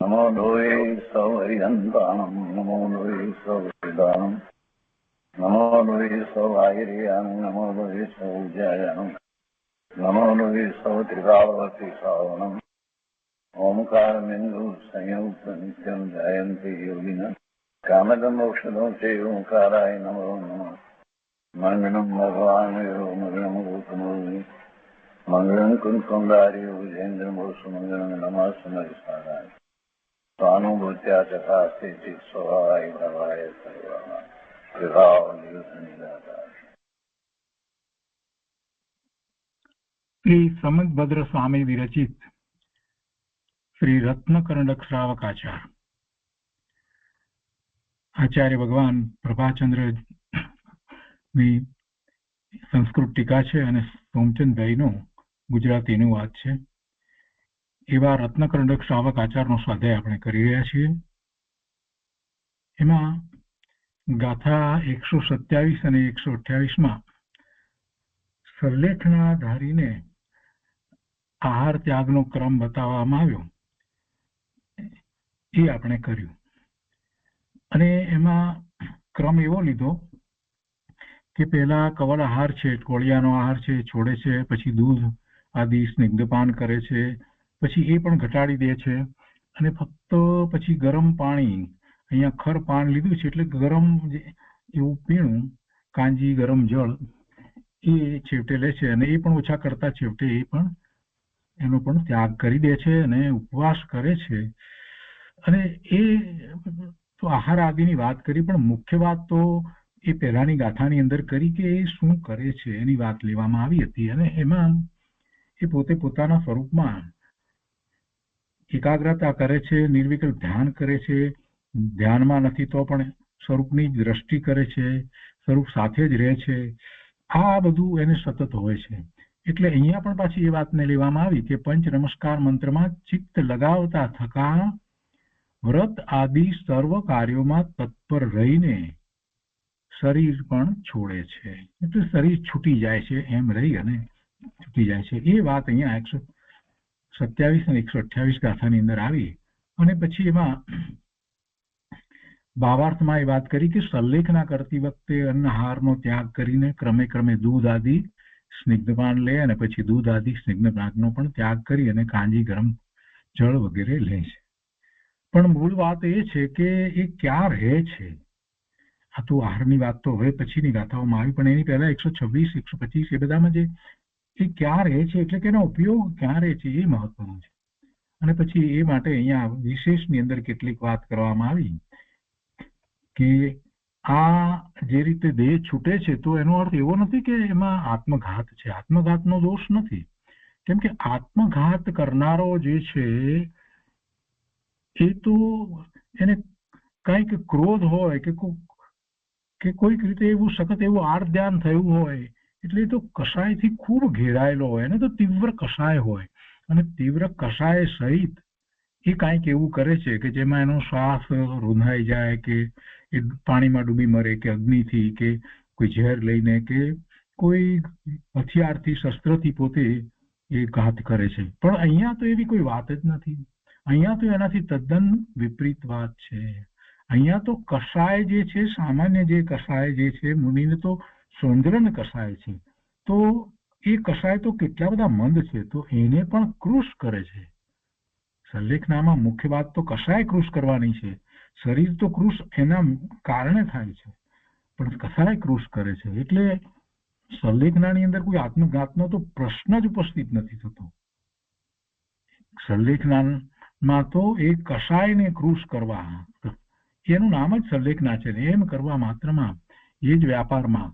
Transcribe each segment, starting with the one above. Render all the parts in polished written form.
નમો લોહી સૌહરિહંતાણમ નમો લોહી સૌહરિદાનમ નમો લોહી સૌહાયરિયાન નમો લોહી સૌજયાનમ નમો લોહી સૌત્રિકાવતી શ્રાવણમ ઓમકાર બિંદુ સંયુક્ત નિત્યમ જયંતી યોગિન કામદમ ઔષધો છે ઓંકારાય નમો નમઃ મંગલમ ભગવાન મંગલમ ગૌતમોની મંગલમ કુંકુંદારી વિજેન્દ્રમોષ મંગલમ નમઃ સમયસારાય स्वानुभूत्या तथा स्थिति स्वभावाय भवाय सर्वः विभाव निदाता। श्री समंतभद्र स्वामी विरचित श्री रत्नकर्णक श्रावकाचार आचार्य भगवान प्रभाचंद्र संस्कृत टीका है અને સોમચંદભાઈનો ગુજરાતી અનુવાદ છે। એવા રત્નકર્ણક શ્રાવક આચારનો સ્વાધ્યાય આપણે કરી રહ્યા છીએ। એમાં ગાથા 127 અને 128 સલ્લેખનાધારીને આહાર ત્યાગનો ક્રમ બતાવવામાં આવ્યો, એ આપણે કર્યું। અને એમાં ક્રમ એવો લીધો કે પહેલા કવલ આહાર છે, કોળિયાનો આહાર છે, છોડે છે, પછી દૂધ આદિ સ્નિગ્ધપાન કરે છે, પછી એ પણ ઘટાડી દે છે, અને ફક્ત પછી ગરમ પાણી, અહીંયા ખર પાન લીધું છે એટલે ગરમ એવું પીણું, કાંજી ગરમ જળ એ છેવટે લે છે, અને એ પણ ઓછા કરતા છેવટે એ પણ એનો પણ ત્યાગ કરી દે છે અને ઉપવાસ કરે છે। અને એ તો આહાર આદિની વાત કરી, પણ મુખ્ય વાત તો એ પહેલાની ગાથાની અંદર કરી કે એ શું કરે છે એની વાત લેવામાં આવી હતી। અને એમાં એ પોતે પોતાના સ્વરૂપમાં એકાગ્રતા કરે છે, નિર્વિકલ્પ ધ્યાન કરે છે, ધ્યાનમાં નથી તો પણ સ્વરૂપની દ્રષ્ટિ કરે છે, સ્વરૂપ સાથે જ રહે છે, આ બધું એને સતત હોય છે। એટલે અહીંયા પણ પાછી એ વાતને લેવામાં આવી કે પંચ નમસ્કાર મંત્રમાં ચિત્ત લગાવતા થકા વ્રત આદિ સર્વ કાર્યોમાં તત્પર રહીને શરીર પણ છોડે છે, એટલે શરીર છૂટી જાય છે, એમ રહી અને છૂટી જાય છે। એ વાત અહીંયા 127 અને 128 ગાથાની અંદર આવી। અને પછી એમાં ભાવાર્થમાં એ વાત કરી કે સલ્લેખના કરતી વખતે અન્ન આહારનો ત્યાગ કરીને ક્રમે ક્રમે દૂધ આદિ સ્નિગ્ધપાન લે, અને પછી દૂધ આદિ સ્નિગ્ધપાનનો પણ ત્યાગ કરી અને કાંજી ગરમ જળ વગેરે લે છે। પણ મૂળ વાત એ છે કે એ ક્યાં રહે છે? આ તો આહારની વાત તો હવે પછીની ગાથાઓમાં આવી, પણ એની પહેલા 126, 125 એ બધામાં જે એ ક્યાં રહે છે એટલે કે એનો ઉપયોગ ક્યાં રહે છે એ મહત્વનું છે। અને પછી એ માટે અહીંયા વિશેષની અંદર કેટલીક વાત કરવામાં આવી કે આ જે રીતે દેહ છૂટે છે તો એનો અર્થ એવો નથી કે એમાં આત્મઘાત છે, આત્મઘાતનો દોષ નથી, કેમ કે આત્મઘાત કરનારો જે છે એ તો એને કંઈક ક્રોધ હોય કે કોઈક રીતે એવું સખત એવું આડ ધ્યાન થયું હોય, એટલે તો કષાયથી ખૂબ ઘેરાયેલો હોય, એને તો તીવ્ર કષાય હોય, અને તીવ્ર કષાય સહિત એ કાંઈક એવું કરે છે કે જેમાં એનો શ્વાસ રૂંધાઈ જાય, કે એ પાણીમાં ડૂબી મરે, કે અગ્નિથી, કે કોઈ ઝેર લઈને, કે કોઈ હથિયારથી, શસ્ત્રથી પોતે એ ઘાત કરે છે। પણ અહીંયા તો એવી કોઈ વાત જ નથી, અહીંયા તો એનાથી તદ્દન વિપરીત વાત છે। અહીંયા તો કષાય જે છે, સામાન્ય જે કષાય જે છે, મુનિને તો સૌંદર્યન કષાય છે, તો એ કષાય તો કેટલા બધા મંદ છે, તો એને પણ કૃશ કરે છે। સલ્લેખનામાં મુખ્ય વાત તો કષાય કૃશ કરવાની છે, શરીર તો કૃશ એના કારણે થાય છે, પણ કષાય કૃશ કરે છે। એટલે સલ્લેખનાની અંદર કોઈ આત્મઘાતનો તો પ્રશ્ન જ ઉપસ્થિત નથી થતો। સલ્લેખનામાં તો એ કષાયને કૃશ કરવા, એનું નામ જ સલ્લેખના છે, એમ કરવા માત્રમાં એ જ વ્યાપારમાં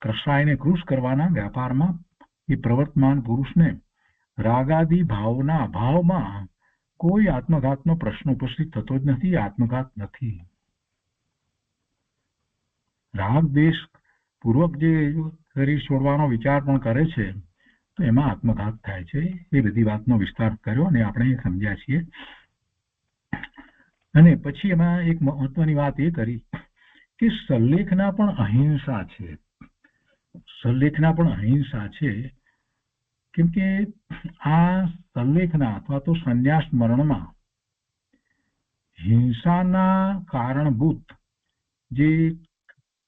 કષાયને કૃશ કરવાના વ્યાપારમાં એ પ્રવર્તમાન પુરુષને રાગાદી ભાવના અભાવમાં કોઈ આત્મઘાતનો પ્રશ્ન ઉપસ્થિત થતો જ નથી, આત્મઘાત નથી। રાગ દેશ પૂર્વક જે શરીર છોડવાનો વિચાર પણ કરે છે તો એમાં આત્મઘાત થાય છે। એ બધી વાતનો વિસ્તાર કર્યો અને આપણે સમજ્યા છીએ। અને પછી એમાં એક મહત્વની વાત એ કરી કે સલ્લેખના પણ અહિંસા છે, સલ્લેખના પણ અહિંસા છે, કેમ કે આ સલ્લેખના અથવા તો સંન્યાસ મરણમાં હિંસાના કારણભૂત જે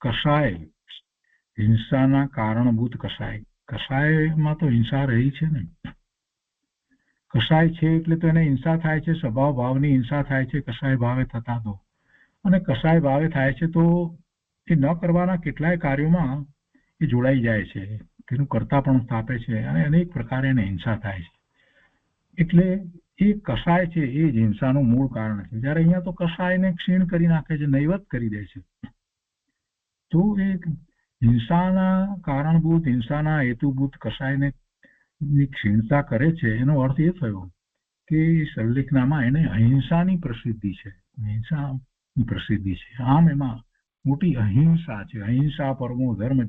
કસાય, હિંસાના કારણભૂત કસાય, કસાયમાં તો હિંસા રહી છે ને, કસાય છે એટલે તો એને હિંસા થાય છે, સ્વભાવ ભાવની હિંસા થાય છે કસાય ભાવે થતા તો, અને કસાય ભાવે થાય છે તો એ ન કરવાના કેટલાય કાર્યોમાં એ જોડાઈ જાય છે, તેનું કરતા પણ સ્થાપે છે અને અનેક પ્રકારે એને હિંસા થાય છે. એટલે એ કસાય છે એ જ હિંસાનું મૂળ કારણ છે. જ્યારે અહીંયા તો કસાયને ક્ષીણ કરી નાખે છે, નૈવત કરી દે છે. તો એ હિંસાના કારણભૂત, હિંસાના હેતુભૂત કસાયને ક્ષીણતા કરે છે, એનો અર્થ એ થયો કે સલ્લેખનામાં એને અહિંસાની પ્રસિદ્ધિ છે, અહિંસાની પ્રસિદ્ધિ છે. આમ એમાં મોટી અહિંસા છે. અહિંસા પરમો ધર્મ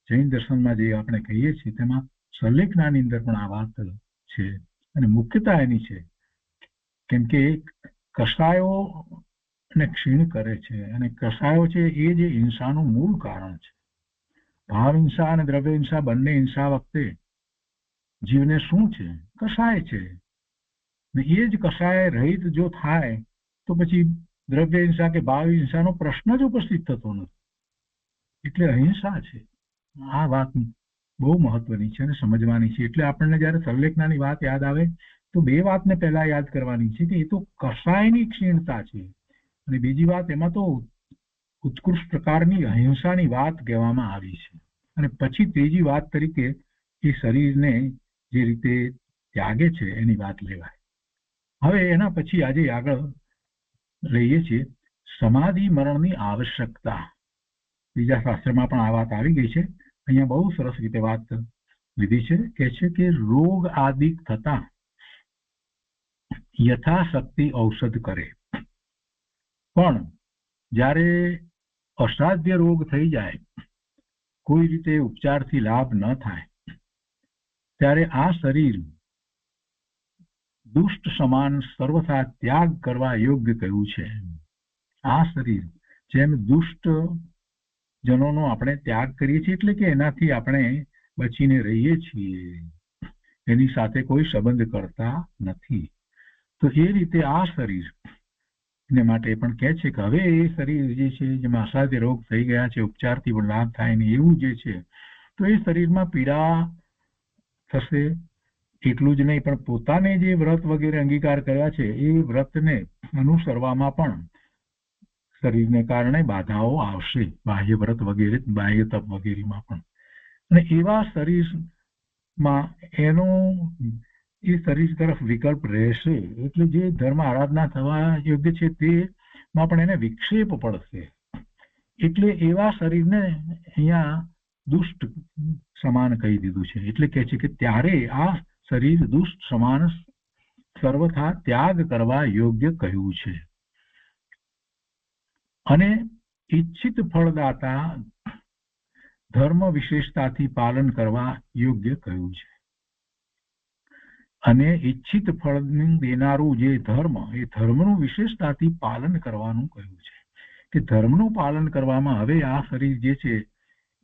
જૈન દર્શનમાં જે આપણે કહીએ છીએ તેમાં સલ્લેખનાની અંદર પણ આ વાત છે અને મુખ્યતા એની છે કેમ કે કસાયો ને ક્ષીણ કરે છે અને કસાયો છે એ જે હિંસાનું મૂળ કારણ છે. ભાવ હિંસા અને દ્રવ્ય હિંસા બંને હિંસા વખતે જીવને શું છે? કસાય છે. ને એ જ કસાય રહિત જો થાય તો પછી દ્રવ્ય હિંસા કે ભાવ હિંસાનો પ્રશ્ન જ ઉપસ્થિત થતો નથી. એટલે અહિંસા છે. આ વાત બહુ મહત્વની છે અને સમજવાની છે. એટલે આપણને જયારે સલ્લેખનાની વાત યાદ આવે તો બે વાતને પહેલા યાદ કરવાની છે કે એ તો કસાયની ક્ષીણતા છે અને બીજી વાત એમાં તો ઉત્કૃષ્ટ પ્રકારની અહિંસાની વાત કહેવામાં આવી છે. અને પછી ત્રીજી વાત તરીકે એ શરીરને જે રીતે ત્યાગે છે એની વાત લેવાય. હવે એના પછી આજે આગળ લઈએ છીએ સમાધિ મરણની આવશ્યકતા. બીજા શાસ્ત્રમાં પણ આ વાત આવી ગઈ છે. અહીંયા બહુ સરસ રીતે વાત લીધી છે. કે છે કે રોગ આદિ થતા યથાશક્તિ ઔષધ કરે, પણ જ્યારે અસાધ્ય રોગ થઈ જાય, કોઈ રીતે ઉપચારથી લાભ ન થાય, ત્યારે આ શરીર દુષ્ટ સમાન સર્વથા ત્યાગ કરવા યોગ્ય કહ્યું છે. આ શરીર જેમ દુષ્ટ જનોનો આપણે ત્યાગ કરીએ છીએ એટલે કે એનાથી આપણે બચીને રહીએ છીએ, એની સાથે કોઈ સંબંધ કરતા નથી, તો એ રીતે આ શરીર ને માટે પણ કહે છે કે હવે એ શરીર જે છે જેમાં અસાધ્ય રોગ થઈ ગયા છે, ઉપચારથી પણ લાભ થાય ને એવું જે છે, તો એ શરીરમાં પીડા થશે. એટલું જ નહીં પણ પોતાને જે વ્રત વગેરે અંગીકાર કર્યા છે એ વ્રતને અનુસરવામાં પણ શરીરને કારણે બાધાઓ આવશે, બાહ્ય વ્રત વગેરે, બાહ્ય તપ વગેરેમાં પણ. અને એવા શરીરમાં એનો એ શરીર તરફ વિકલ્પ રહેશે એટલે જે ધર્મ આરાધના થવા યોગ્ય છે તેમાં પણ એને વિક્ષેપ પડશે. એટલે એવા શરીરને અહીંયા દુષ્ટ સમાન કહી દીધું છે. એટલે કહે છે કે ત્યારે આ શરીર દુષ્ટ સમાન સર્વથા ત્યાગ કરવા યોગ્ય કહ્યું છે અને ઈચ્છિત ફળદાતા ધર્મ વિશેષતાથી પાલન કરવા યોગ્ય કહ્યું છે. અને ઈચ્છિત ફળ દેનારું જે ધર્મ, એ ધર્મનું વિશેષતાથી પાલન કરવાનું કહ્યું છે કે ધર્મનું પાલન કરવામાં હવે આ શરીર જે છે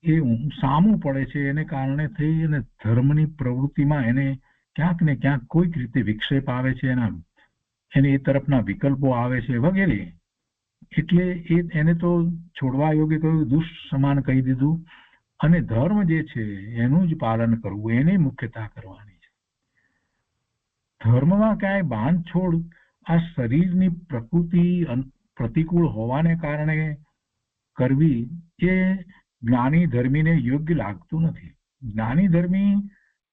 એ સામું પડે છે, એને કારણે થઈ અને ધર્મની પ્રવૃત્તિમાં એને ક્યાંક ને ક્યાંક કોઈક રીતે વિક્ષેપ આવે છે, એને એ તરફના વિકલ્પો આવે છે વગેરે. એટલે એને તો છોડવા યોગ્ય કહ્યું, દુષ્ટ સમાન કહી દીધું. અને ધર્મ જે છે એનું જ પાલન કરવું, એની મુખ્યતા કરવાની છે. ધર્મમાં ક્યાંય બાંધછોડ આ શરીરની પ્રકૃતિ પ્રતિકૂળ હોવાને કારણે કરવી એ જ્ઞાની ધર્મીને યોગ્ય લાગતું નથી. જ્ઞાની ધર્મી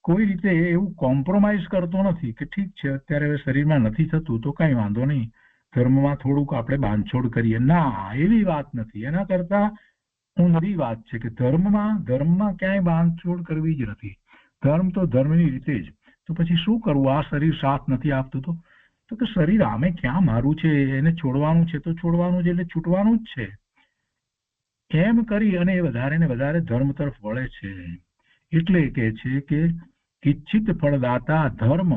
કોઈ રીતે એવું કોમ્પ્રોમાઇઝ કરતો નથી કે ઠીક છે અત્યારે હવે શરીરમાં નથી થતું તો કઈ વાંધો નહીં, ધર્મમાં થોડુંક આપણે બાંધછોડ કરીએ. ના, એવી વાત નથી. એના કરતા ઊંધી વાત છે કે ધર્મમાં ક્યાંય બાંધછોડ કરવી જ નથી. ધર્મ તો ધર્મની રીતે જ. તો પછી શું કરવું? આ શરીર સાથ નથી આપતું તો કે શરીર આમે ક્યાં મારું છે, એને છોડવાનું છે તો છોડવાનું છે, એટલે છૂટવાનું જ છે. એમ કરી અને એ વધારે ને વધારે ધર્મ તરફ વળે છે. એટલે કે છે કે ઈચ્છિત ફળદાતા ધર્મ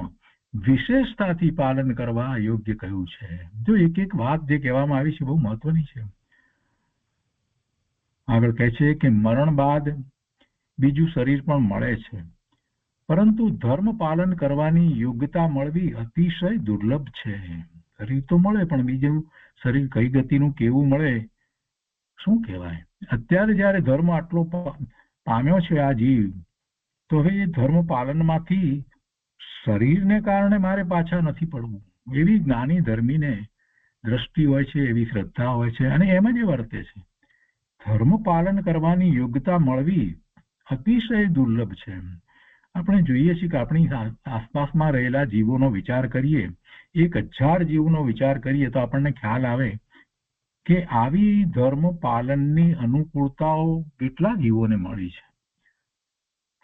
વિશેષતાથી પાલન કરવા યોગ્ય કહ્યું છે. જો એક એક વાત જે કહેવામાં આવી છે બહુ મહત્વની છે. આગળ કહે છે કે મરણ બાદ બીજું શરીર પણ મળે છે, પરંતુ ધર્મ પાલન કરવાની યોગ્યતા મળવી અતિશય દુર્લભ છે. શરીર તો મળે, પણ બીજું શરીર કઈ ગતિનું કેવું મળે શું કહેવાય. અત્યારે જયારે ધર્મ આટલો પામ્યો છે આ જીવ, તો હવે એ ધર્મ પાલનમાંથી શરીરને કારણે મારે પાછા નથી પડવું, એવી જ્ઞાની ધર્મીને દ્રષ્ટિ હોય છે, એવી શ્રદ્ધા હોય છે, અને એમ જ વર્તે છે. ધર્મ પાલન કરવાની યોગ્યતા મળવી અતિશય દુર્લભ છે. આપણે જોઈએ છીએ કે આપણી આસપાસમાં રહેલા જીવોનો વિચાર કરીએ, 1000 જીવનો વિચાર કરીએ તો આપણને ખ્યાલ આવે કે આવી ધર્મ પાલનની અનુકૂળતાઓ કેટલા જીવોને મળી છે.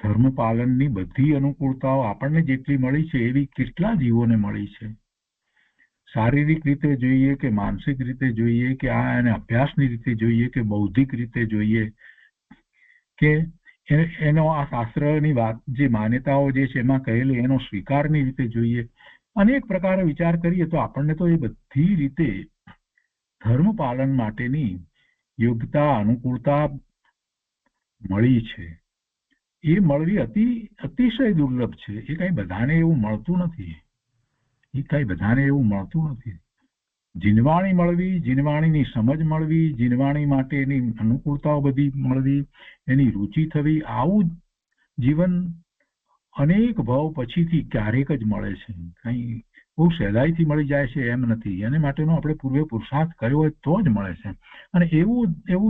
ધર્મ પાલનની બધી અનુકૂળતાઓ આપણને જેટલી મળી છે એવી કેટલા જીવોને મળી છે. શારીરિક રીતે જોઈએ કે માનસિક રીતે જોઈએ કે એને અભ્યાસની રીતે જોઈએ કે બૌદ્ધિક રીતે જોઈએ કે એનો આ શાસ્ત્રની વાત જે માન્યતાઓ જે છે એમાં કહેલી એનો સ્વીકારની રીતે જોઈએ, અનેક પ્રકારે વિચાર કરીએ તો આપણને તો એ બધી રીતે ધર્મ પાલન માટેની યોગ્યતા અનુકૂળતા મળી છે. એ મળવી અતિશય દુર્લભ છે. એ કઈ બધાને એવું મળતું નથી. જીનવાણી મળવી, જીનવાણીની સમજ મળવી, જીનવાણી માટેની અનુકૂળતાઓ બધી મળવી, એની રુચિ થવી, આવું જીવન અનેક ભાવ પછીથી ક્યારેક જ મળે છે. કઈ બહુ સહેલાઈથી મળી જાય છે એમ નથી. એને માટેનો આપણે પૂર્વે પુરુષાર્થ કર્યો હોય તો જ મળે છે. અને એવો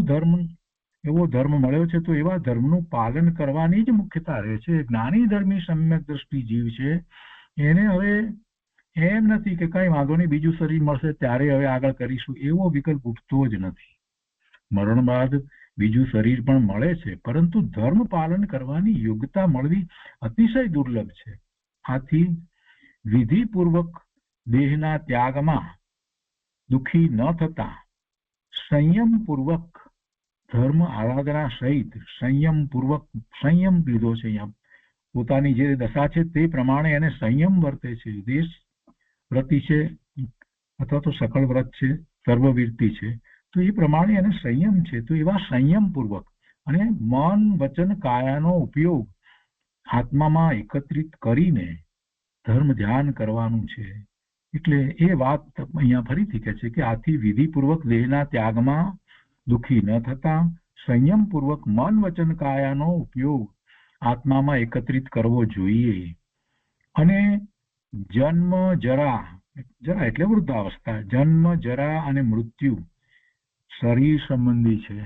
ધર્મ મળ્યો છે તો એવા ધર્મનું પાલન કરવાની જ મુખ્યતા રહે છે. જ્ઞાની ધર્મી સમ્યક દ્રષ્ટિ જીવ છે એને હવે એમ નથી કે કઈ વાંધો નહીં, બીજું શરીર મળશે ત્યારે હવે આગળ કરીશું, એવો વિકલ્પ ઉઠતો જ નથી. મરણ બાદ બીજું શરીર પણ મળે છે, પરંતુ ધર્મ પાલન કરવાની યોગ્યતા મળવી અતિશય દુર્લભ છે. આથી વિધિપૂર્વક દેહના ત્યાગમાં દુઃખી ન થતા સંયમપૂર્વક ધર્મ આરાધના સહિત સંયમ લીધો છે. અહીંયા પોતાની જે દશા છે તે પ્રમાણે એને સંયમ વર્તે છે. દેશ વ્રતિ છે અથવા તો સકળ વ્રત છે, સર્વવીરતી છે, તો એ પ્રમાણે એને સંયમ છે. તો એવા સંયમપૂર્વક અને મન વચન કાયાનો ઉપયોગ આત્મામાં એકત્રિત કરીને ધર્મ ધ્યાન કરવાનું છે. એટલે એ વાત અહીંયા ફરીથી કહે છે કે આથી વિધિપૂર્વક દેહના ત્યાગમાં દુઃખી ન થતા સંયમપૂર્વક મન વચન કાયાનો ઉપયોગ આત્મામાં એકત્રિત કરવો જોઈએ. અને જન્મ જરા એટલે વૃદ્ધાવસ્થા, જન્મ જરા અને મૃત્યુ શરીર સંબંધી છે.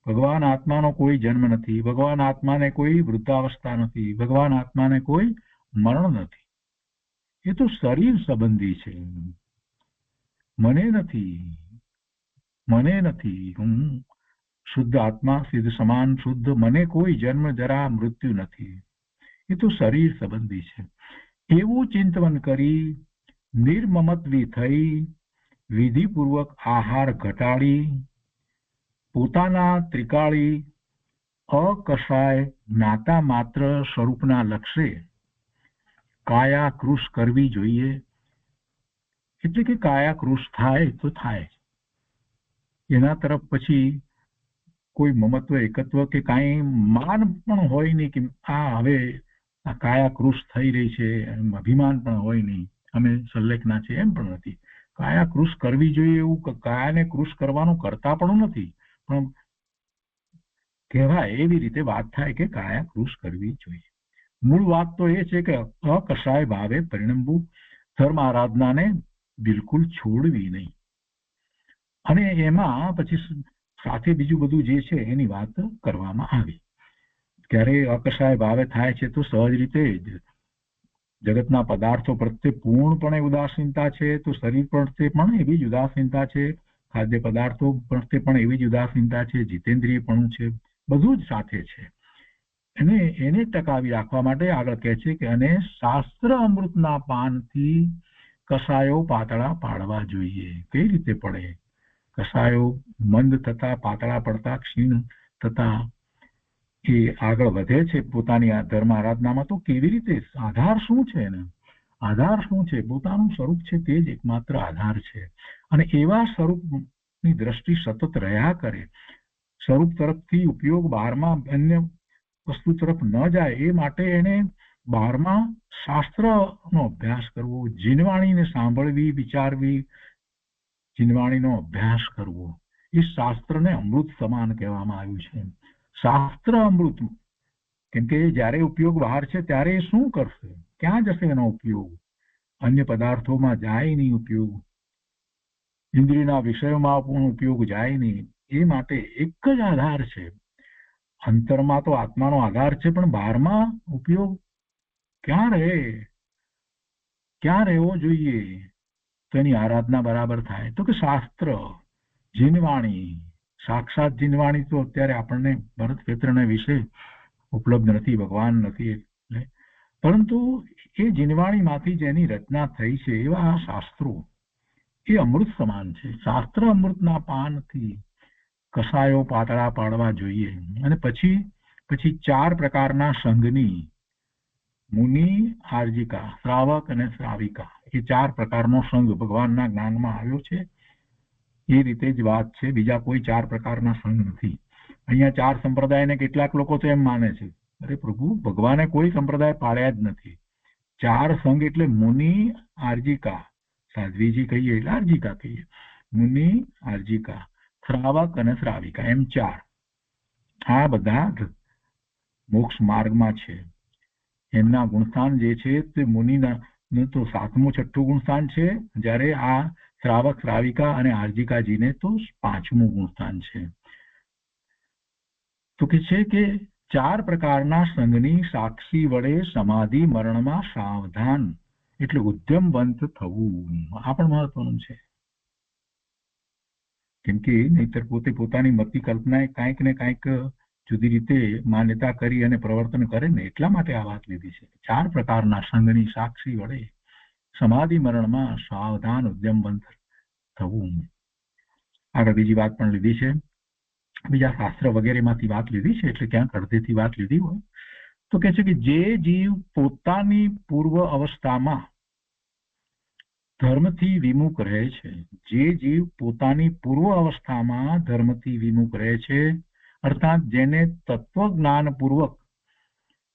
ભગવાન આત્માનો કોઈ જન્મ નથી, ભગવાન આત્માને કોઈ વૃદ્ધાવસ્થા નથી, ભગવાન આત્માને કોઈ મરણ નથી. એ તો શરીર સંબંધી છે. મને નથી, હું શુદ્ધ આત્મા, સિદ્ધ સમાન શુદ્ધ, મને કોઈ જન્મ જરા મૃત્યુ નથી. એ તો શરીર સંબંધી છે. એવું ચિંતન કરી નિર્મમત્વી થઈ વિધિપૂર્વક આહાર ઘટાડી પોતાના ત્રિકાળી અકશાય જ્ઞાતા માત્ર સ્વરૂપના લક્ષ્ય કાયા કૃશ કરવી જોઈએ. એટલે કે કાયા કૃશ થાય તો થાય, એના તરફ પછી કોઈ મમત્વ એકત્વ કે કાંઈ માન પણ હોય નહીં કે હવે આ કાયા કૃશ થઈ રહી છે, અભિમાન પણ હોય નહીં, અમે સલ્લેખના છે એમ પણ નથી. કાયા કૃશ કરવી જોઈએ એવું કાયાને કૃશ કરવાનું કરતા પણ નથી, પણ કહેવાય એવી રીતે વાત થાય કે કાયા કૃશ કરવી જોઈએ. મૂળ વાત તો એ છે કે અકશાય ભાવે પરિણમવું, ધર્મ આરાધનાને બિલકુલ છોડવી નહીં. અને એમાં પછી સાથે બીજું બધું જે છે એની વાત કરવામાં આવી. ક્યારે અકશાય ભાવે થાય છે તો સહજ રીતે જગતના પદાર્થો પ્રત્યે પૂર્ણપણે ઉદાસીનતા છે, તો શરીર પ્રત્યે પણ એવી જ ઉદાસીનતા છે, ખાદ્ય પદાર્થો પ્રત્યે પણ એવી જ ઉદાસીનતા છે, જીતેન્દ્રિયપણું છે, બધું જ સાથે છે. એને ટકાવી રાખવા માટે આગળ કહે છે કે અને શાસ્ત્ર અમૃતના પાનથી કસાયો પાતળા પાડવા જોઈએ. કઈ રીતે પડે? કસાયો મંદ થતા, પાતળા પડતા, ક્ષીણ થતા એ આગળ વધે છે પોતાની આ ધર્મ આરાધનામાં. તો કેવી રીતે? આધાર શું છે એને? આધાર શું છે? પોતાનું સ્વરૂપ છે તે જ એકમાત્ર આધાર છે. અને એવા સ્વરૂપની દ્રષ્ટિ સતત રહ્યા કરે, સ્વરૂપ તરફથી ઉપયોગ બહારમાં અન્ય વસ્તુ તરફ ન જાય, એ માટે એને 12મા શાસ્ત્રનો અભ્યાસ કરવો, જીનવાણીને સાંભળવી, વિચારવી, જીનવાણીનો અભ્યાસ કરવો, એ શાસ્ત્રને અમૃત સમાન કહેવામાં આવ્યું છે. શાસ્ત્ર અમૃત, કેમ કે જ્યારે ઉપયોગ બહાર છે ત્યારે એ શું કરશે, ક્યાં જશે એનો ઉપયોગ? અન્ય પદાર્થોમાં જાય નહીં ઉપયોગ, ઇન્દ્રિયના વિષયોમાં પણ ઉપયોગ જાય નહીં. એ માટે એક જ આધાર છે. અંતરમાં તો આત્માનો આધાર છે, પણ બહારમાં ઉપયોગ ક્યાં રહે, ક્યાં રહેવો જોઈએ તો એની આરાધના બરાબર થાય? તો કે શાસ્ત્ર, જીનવાણી. સાક્ષાત જીનવાણી તો અત્યારે આપણને ભરત ક્ષેત્રને વિશે ઉપલબ્ધ નથી, ભગવાન નથી એટલે, પરંતુ એ જીનવાણીમાંથી જેની રચના થઈ છે એવા શાસ્ત્રો એ અમૃત સમાન છે. શાસ્ત્ર અમૃતના પાનથી કસાયો પાતળા પાડવા જોઈએ. અને પછી 4 પ્રકારના સંઘની, મુનિ, આર્જિકા, શ્રાવક અને શ્રાવિકા, એ 4 પ્રકારનો સંઘ ભગવાનના જ્ઞાનમાં આવ્યો છે. એ રીતે જ વાત છે, બીજા કોઈ 4 પ્રકારના સંઘ નથી. અહીંયા 4 સંપ્રદાયને કેટલાક લોકો તો એમ માને છે, અરે પ્રભુ, ભગવાને કોઈ સંપ્રદાય પાડ્યા જ નથી. 4 સંઘ એટલે મુનિ, આર્જિકા, સાધ્વીજી કહીએ એટલે આર્જિકા કહીએ, મુનિ, આર્જિકા, શ્રાવક અને શ્રાવિકા, એમ 4. આ બધા મોક્ષ માર્ગમાં છે. એમના ગુણસ્થાન જે છે તે મુનિના તો 7મું 6ઠું ગુણસ્થાન છે, જ્યારે આ શ્રાવક, શ્રાવિકા અને આર્જિકાજીને તો 5મું ગુણસ્થાન છે. તો કે છે કે 4 પ્રકારના સંઘની સાક્ષી વડે સમાધિ મરણમાં સાવધાન, એટલે ઉદ્યમવંત થવું. આ પણ મહત્વનું છે, કેમ કે નહીતર પોતે પોતાની મતિ કલ્પનાએ કાંઈક ને કાંઈક જુદી રીતે માન્યતા કરી અને પ્રવર્તન કરે ને, એટલા માટે આ વાત લીધી છે. 4 પ્રકારના સંઘની સાક્ષી વડે સમાધિ મરણમાં સાવધાન, ઉદ્યમવંત થવું. આગળ બીજી વાત પણ લીધી છે, બીજા શાસ્ત્ર વગેરેમાંથી વાત લીધી છે, એટલે ક્યાંક અડધેથી વાત લીધી હોય તો કે છે કે જે જીવ પોતાની પૂર્વ અવસ્થામાં ધર્મથી વિમુખ રહે છે, જે જીવ પોતાની પૂર્વ અવસ્થામાં ધર્મથી વિમુખ રહે છે, અર્થાત જેને તત્વજ્ઞાનપૂર્વક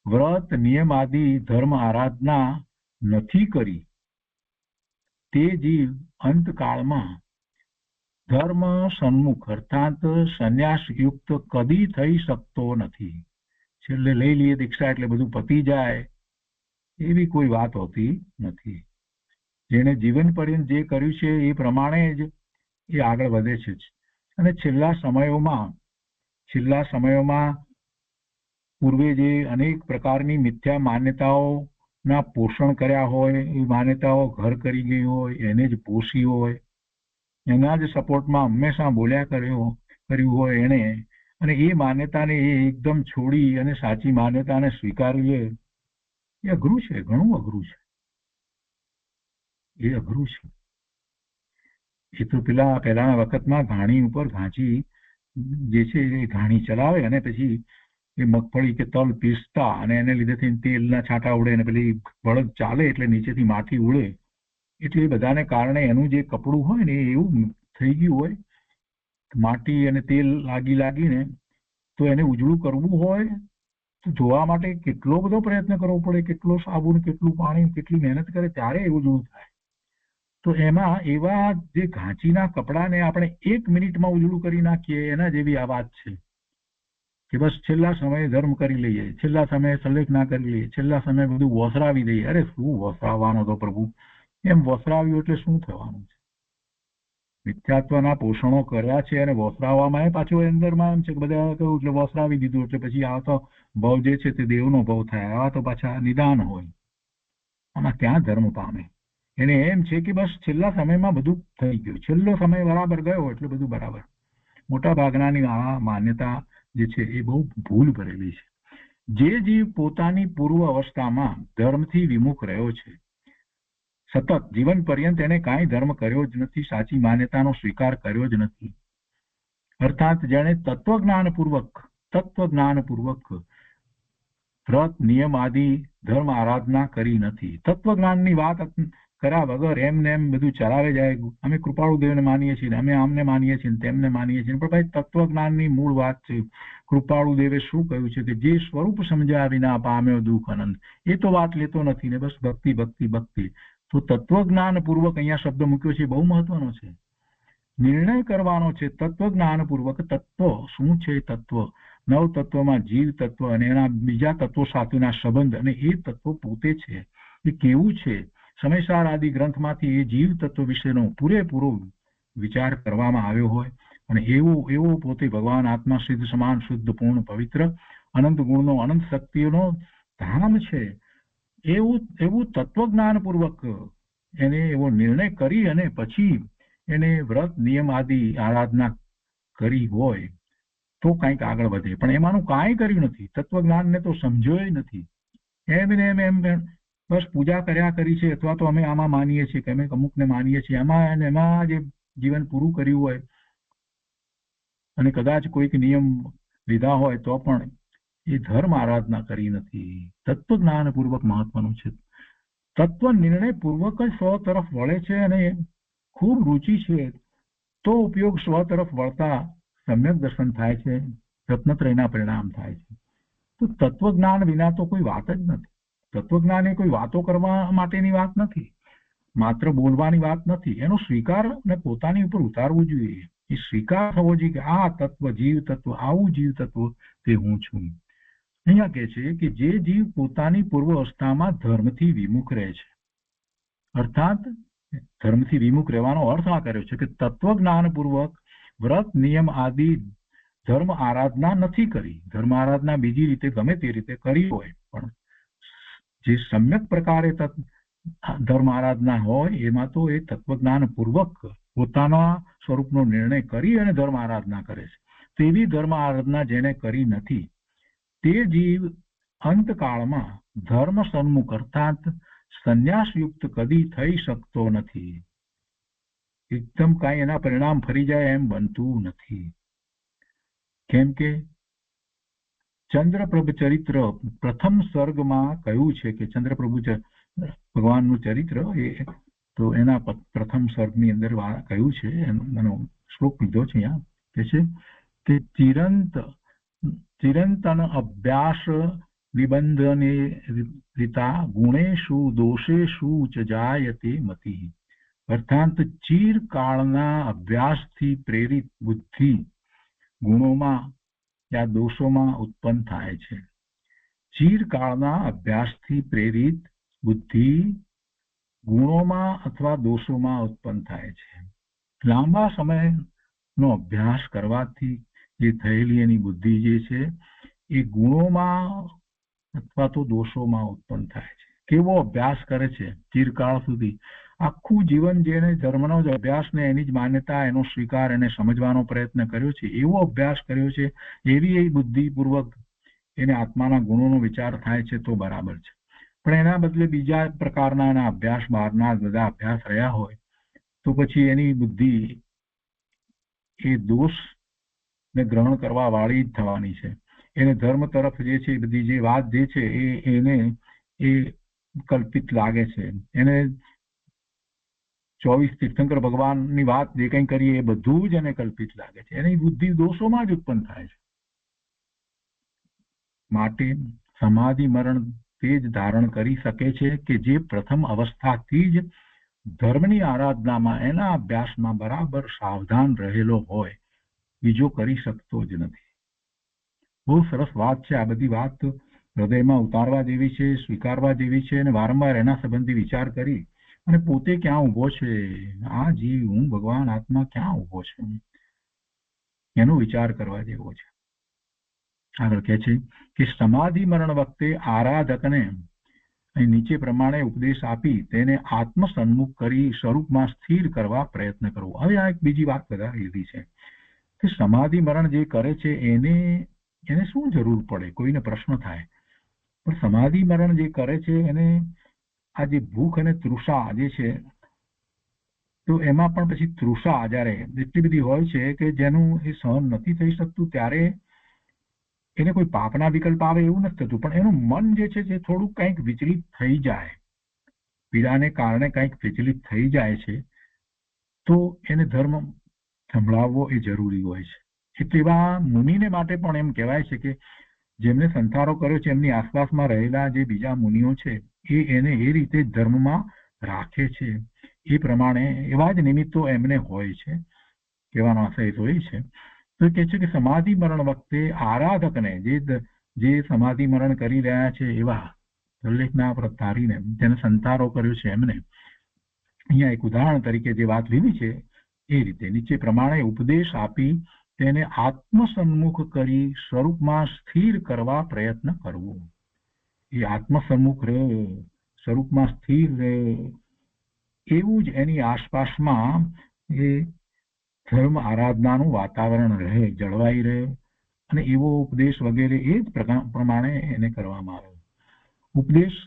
વ્રત, નિયમ આદિ ધર્મ આરાધના નથી કરી, તે જીવ અંતકાળમાં ધર્મ સન્મુખ અર્થાત સંન્યાસ યુક્ત કદી થઈ શકતો નથી. છેલ્લે લઈ લઈએ દીક્ષા એટલે બધું પતી જાય એવી કોઈ વાત હોતી નથી. જેને જીવન પર્યંત જે કર્યું છે એ પ્રમાણે જ એ આગળ વધે છે. અને છેલ્લા સમયોમાં પૂર્વે જે અનેક પ્રકારની મિથ્યા માન્યતાઓના પોષણ કર્યા હોય, એ માન્યતાઓ ઘર કરી ગઈ હોય, એને જ પોષી હોય, એના જ સપોર્ટમાં હંમેશા બોલ્યા કર્યું હોય એને, અને એ માન્યતાને એ એકદમ છોડી અને સાચી માન્યતાને સ્વીકારી લે, એ અઘરું છે, ઘણું અઘરું છે. એ અઘરું છે. એ તો પહેલાના વખતમાં ઘાણી ઉપર ઘાંચી જે છે એ ઘાણી ચલાવે અને પછી એ મગફળી કે તલ પીસતા અને એને લીધેથી તેલના છાંટા ઉડે અને પેલી બળદ ચાલે એટલે નીચેથી માટી ઉડે, એટલે એ બધાને કારણે એનું જે કપડું હોય ને એવું થઈ ગયું હોય, માટી અને તેલ લાગીને. તો એને ઉજળું કરવું હોય તો ધોવા માટે કેટલો બધો પ્રયત્ન કરવો પડે, કેટલો સાબુ, કેટલું પાણી, કેટલી મહેનત કરે ત્યારે એ ઉજળું થાય. તો એમાં એવા જે ઘાંચીના કપડાને આપણે 1 મિનિટમાં ઉજળું કરી નાખીએ, એના જેવી આ વાત છે કે બસ છેલ્લા સમયે ધર્મ કરી લઈએ, છેલ્લા સમયે સલેખના કરી લઈએ, છેલ્લા સમયે બધું વસરાવી દઈએ. અરે શું વસરાવવાનો તો પ્રભુ, એમ વસરાવ્યું એટલે શું થવાનું છે? મિથ્યાત્વના પોષણો કર્યા છે અને વસરાવવામાં પાછું અંદરમાં એમ છે કે બધા કહ્યું એટલે વસરાવી દીધું એટલે પછી આ તો ભાવ જે છે તે દેવનો ભાવ થાય. આવા તો પાછા નિદાન હોય, આમાં ક્યાં ધર્મ પામે? એને એમ છે કે બસ છેલ્લા સમયમાં બધું થઈ ગયું, છેલ્લો સમય બરાબર ગયો એટલે બધું બરાબર. મોટા ભાગનાની આ માન્યતા જે છે એ બહુ ભૂલ ભરેલી છે. જે જીવ પોતાની પૂર્વ અવસ્થામાં ધર્મથી વિમુખ રહ્યો છે, સતત જીવન પર્યંત એને કાંઈ ધર્મ કર્યો જ નથી, સાચી માન્યતાનો સ્વીકાર કર્યો જ નથી, અર્થાત જેને તત્વજ્ઞાનપૂર્વક વ્રત, નિયમ આદિ ધર્મ આરાધના કરી નથી. તત્વજ્ઞાનની વાત કર્યા વગર એમને એમ બધું ચલાવે જાય. અમે કૃપાળુ દેવને માનીએ છીએ, અમે આમને માનીએ છીએ, તેમને માનીએ છીએ. પણ ભાઈ તત્વજ્ઞાનની મૂળ વાત છે. કૃપાળુ દેવે શું કહ્યું છે કે જે સ્વરૂપ સમજ્યા વિના પામ્યો દુઃખ અનંત, એ તો વાત લેતો નથી ને, બસ ભક્તિ ભક્તિ ભક્તિ. તો તત્વજ્ઞાન પૂર્વક અહીંયા શબ્દ મૂક્યો છે, બહુ મહત્વનો છે. નિર્ણય કરવાનો છે તત્વજ્ઞાન પૂર્વક. તત્વ શું છે? તત્વ નવ તત્વમાં જીવ તત્વ અને એના બીજા તત્વો સાથેના સંબંધ, અને એ તત્વ પોતે છે એ કેવું છે. સમયસાર આદિ ગ્રંથમાંથી એ જીવ તત્વ વિશેનો પૂરેપૂરો વિચાર કરવામાં આવ્યો હોય, અને એવો પોતે ભગવાન આત્મા સિદ્ધ સમાન શુદ્ધ પૂર્ણ પવિત્ર અનંત ગુણનો અનંત શક્તિઓનો ધામ છે. એવું તત્વજ્ઞાન પૂર્વક એને એવો નિર્ણય કરી અને પછી એને વ્રત નિયમ આદિ આરાધના કરી હોય તો કંઈક આગળ વધે. પણ એમાંનું કાંઈ કર્યું નથી. તત્વજ્ઞાનને તો સમજ્યો નથી. એમ બસ પૂજા કર્યા કરી છે, અથવા તો અમે આમાં માનીએ છીએ કે અમે અમુકને માનીએ છીએ, એમાં જે જીવન પૂરું કર્યું હોય અને કદાચ કોઈક નિયમ લીધા હોય તો પણ એ ધર્મ આરાધના કરી નથી. તત્વજ્ઞાન પૂર્વક મહત્વનું છે. તત્વ નિર્ણય પૂર્વક જ સ્વ તરફ વળે છે, અને ખૂબ રુચિ છે તો ઉપયોગ સ્વ તરફ વળતા સમ્યક દર્શન થાય છે, રત્નત્રયના પરિણામ થાય છે. તો તત્વજ્ઞાન વિના તો કોઈ વાત જ નથી. તત્વજ્ઞાન એ કોઈ વાતો કરવા માટેની વાત નથી, માત્ર બોલવાની વાત નથી. એનો સ્વીકાર ને પોતાની ઉપર ઉતારવું જોઈએ. એ સ્વીકાર થવો જોઈએ કે આ તત્વ જીવ તત્વ, આવું જીવ તત્વ તે હું છું. અહીંયા કહે છે કે જે જીવ પોતાની પૂર્વ અવસ્થામાં ધર્મથી વિમુખ રહે છે, અર્થાત ધર્મથી વિમુખ રહેવાનો અર્થ આ કર્યો છે કે તત્વજ્ઞાન પૂર્વક વ્રત નિયમ આદિ ધર્મ આરાધના નથી કરી. ધર્મ આરાધના બીજી રીતે ગમે તે રીતે કરી હોય, પણ જે સમ્યક પ્રકારે ધર્મ આરાધના હોય એમાં તો એ તત્વજ્ઞાન પૂર્વક પોતાના સ્વરૂપનો નિર્ણય કરી અને ધર્મ આરાધના કરે છે. તેવી ધર્મ આરાધના જેને કરી નથી તે જીવ અંતકાળમાં ધર્મ સન્મુખ અર્થાત સંન્યાસયુક્ત કદી થઈ શકતો નથી. એકદમ કાંઈ એના પરિણામ ફરી જાય એમ બનતું નથી. કેમ કે ચંદ્રપ્રભ ચરિત્ર પ્રથમ સર્ગમાં કહ્યું છે કે ચંદ્રપ્રભુ ભગવાનનું ચરિત્ર એ તો એના પ્રથમ સર્ગની અંદર કહ્યું છે, એનો શ્લોક લીધો છે અહીંયા, કે છે કે ચિરંતન અભ્યાસ નિબંધને રીતા ગુણેશુ દોષેશુ ચ જાયતે મતિ. અર્થાત ચિરકાળના અભ્યાસથી પ્રેરિત બુદ્ધિ ગુણોમાં યા દોષોમાં ઉત્પન્ન થાય છે. ચિરકાળના અભ્યાસથી પ્રેરિત બુદ્ધિ ગુણોમાં અથવા દોષોમાં ઉત્પન્ન થાય છે. લાંબા સમયનો અભ્યાસ કરવાથી જે થયેલી એની બુદ્ધિ જે છે એ ગુણોમાં અથવા તો દોષોમાં ઉત્પન્ન થાય છે. કેવો અભ્યાસ કરે છે? ચિરકાળ સુધી આખું જીવન જેને ધર્મનો જ અભ્યાસ ને એની જ માન્યતા, એનો સ્વીકાર, એને સમજવાનો પ્રયત્ન કર્યો છે, એવો અભ્યાસ કર્યો છે, એવી એ બુદ્ધિપૂર્વક એને આત્માના ગુણોનો વિચાર થાય છે તો બરાબર છે. પણ એના બદલે બીજા પ્રકારના એના અભ્યાસ, બહારના બધા અભ્યાસ રહ્યા હોય તો પછી એની બુદ્ધિ એ દોષ ને ગ્રહણ કરવા વાળી જ થવાની છે. એને ધર્મ તરફ જે છે બધી જે વાત જે છે એને એ કલ્પિત લાગે છે. એને 24 તીર્થંકર ભગવાનની વાત જે કંઈ કરીએ એ બધું જ એને કલ્પિત લાગે છે. એની બુદ્ધિ દોષોમાં જ ઉત્પન્ન થાય છે. માટે સમાધિ મરણ તે જ ધારણ કરી શકે છે કે જે પ્રથમ અવસ્થાથી જ ધર્મની આરાધનામાં, એના અભ્યાસમાં બરાબર સાવધાન રહેલો હોય, બીજો કરી શકતો જ નથી. બહુ સરસ વાત છે. આ બધી વાત હૃદયમાં ઉતારવા જેવી છે, સ્વીકારવા જેવી છે, અને વારંવાર એના સંબંધી વિચાર કરી અને પોતે ક્યાં ઉભો છે, આ જીવ, હું ભગવાન આત્મા ક્યાં ઉભો છે, એનો વિચાર કરવા જેવો છે. આગળ કહે છે કે સમાધિ મરણ વખતે આરાધકને અહીં નીચે પ્રમાણે ઉપદેશ આપી તેને આત્મ સન્મુખ કરી સ્વરૂપમાં સ્થિર કરવા પ્રયત્ન કરવો. હવે આ એક બીજી વાત વધારે લીધી છે કે સમાધિ મરણ જે કરે છે એને શું જરૂર પડે? કોઈને પ્રશ્ન થાય. પણ સમાધિ મરણ જે કરે છે એને આ જે ભૂખ અને તૃષા જે છે, તો એમાં પણ પછી તૃષા જ્યારે એટલી બધી હોય છે કે જેનું એ સહન નથી થઈ શકતું, ત્યારે એને કોઈ પાપના વિકલ્પ આવે એવું નથી થતું, પણ એનું મન જે છે જે થોડુંક કંઈક વિચલિત થઈ જાય, પીડાને કારણે કંઈક વિચલિત થઈ જાય છે તો એને ધર્મ સંભળાવવો એ જરૂરી હોય છે. એટલે એવા મુનિને માટે પણ એમ કહેવાય છે કે જેમને સંસારો કર્યો છે એમની આસપાસમાં રહેલા જે બીજા મુનિઓ છે એને એ રીતે ધર્મમાં રાખે છે. એ પ્રમાણે એવા જ નિમિત્તો એમને હોય છે. કહેવાનો આશય તો એ છે. તો કહે છે કે સમાધિ મરણ વખતે આરાધકને જે સમાધિ મરણ કરી રહ્યા છે એવા સલ્લેખના ધારીને જેને સંસારો કર્યો છે એમને અહીંયા એક ઉદાહરણ તરીકે જે વાત લીધી છે એ રીતે નીચે પ્રમાણે ઉપદેશ આપી તેને આત્મસન્મુખ કરી સ્વરૂપમાં સ્થિર કરવા પ્રયત્ન કરવો. એ આત્મસન્મુખ રહે, સ્વરૂપમાં સ્થિર રહે, એવું જ એની આસપાસમાં એ ધર્મ આરાધનાનું વાતાવરણ રહે, જળવાઈ રહે અને એવો ઉપદેશ વગેરે એ જ પ્રમાણે એને કરવામાં આવે. ઉપદેશ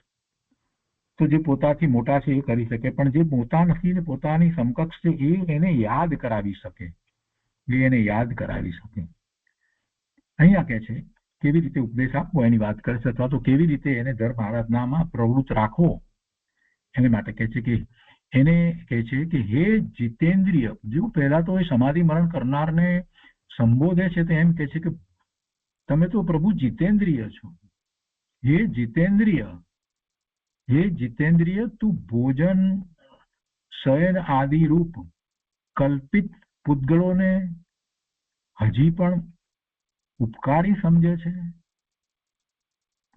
તો જે પોતાથી મોટા છે એ કરી શકે, પણ જે પોતા નથી ને પોતાની સમકક્ષ છે એને યાદ કરાવી શકે. એને યાદ કરાવી શકે. અહીંયા કહે છે કેવી રીતે ઉપદેશ આપવો એની વાત કરે છે, અથવા તો કેવી રીતે એને ધર્મ આરાધનામાં પ્રવૃત્ત રાખવો એને માટે કહે છે કે એને કહે છે કે હે જીતેન્દ્રિય. જો પહેલા તો એ સમાધિ મરણ કરનારને સંબોધે છે તો એમ કહે છે કે તમે તો પ્રભુ જીતેન્દ્રિય છો. હે જીતેન્દ્રિય, હે જીતેન્દ્રિય, તું ભોજન શયન આદિ રૂપ કલ્પિત પૂતગળોને હજી પણ ઉપકારી સમજે છે.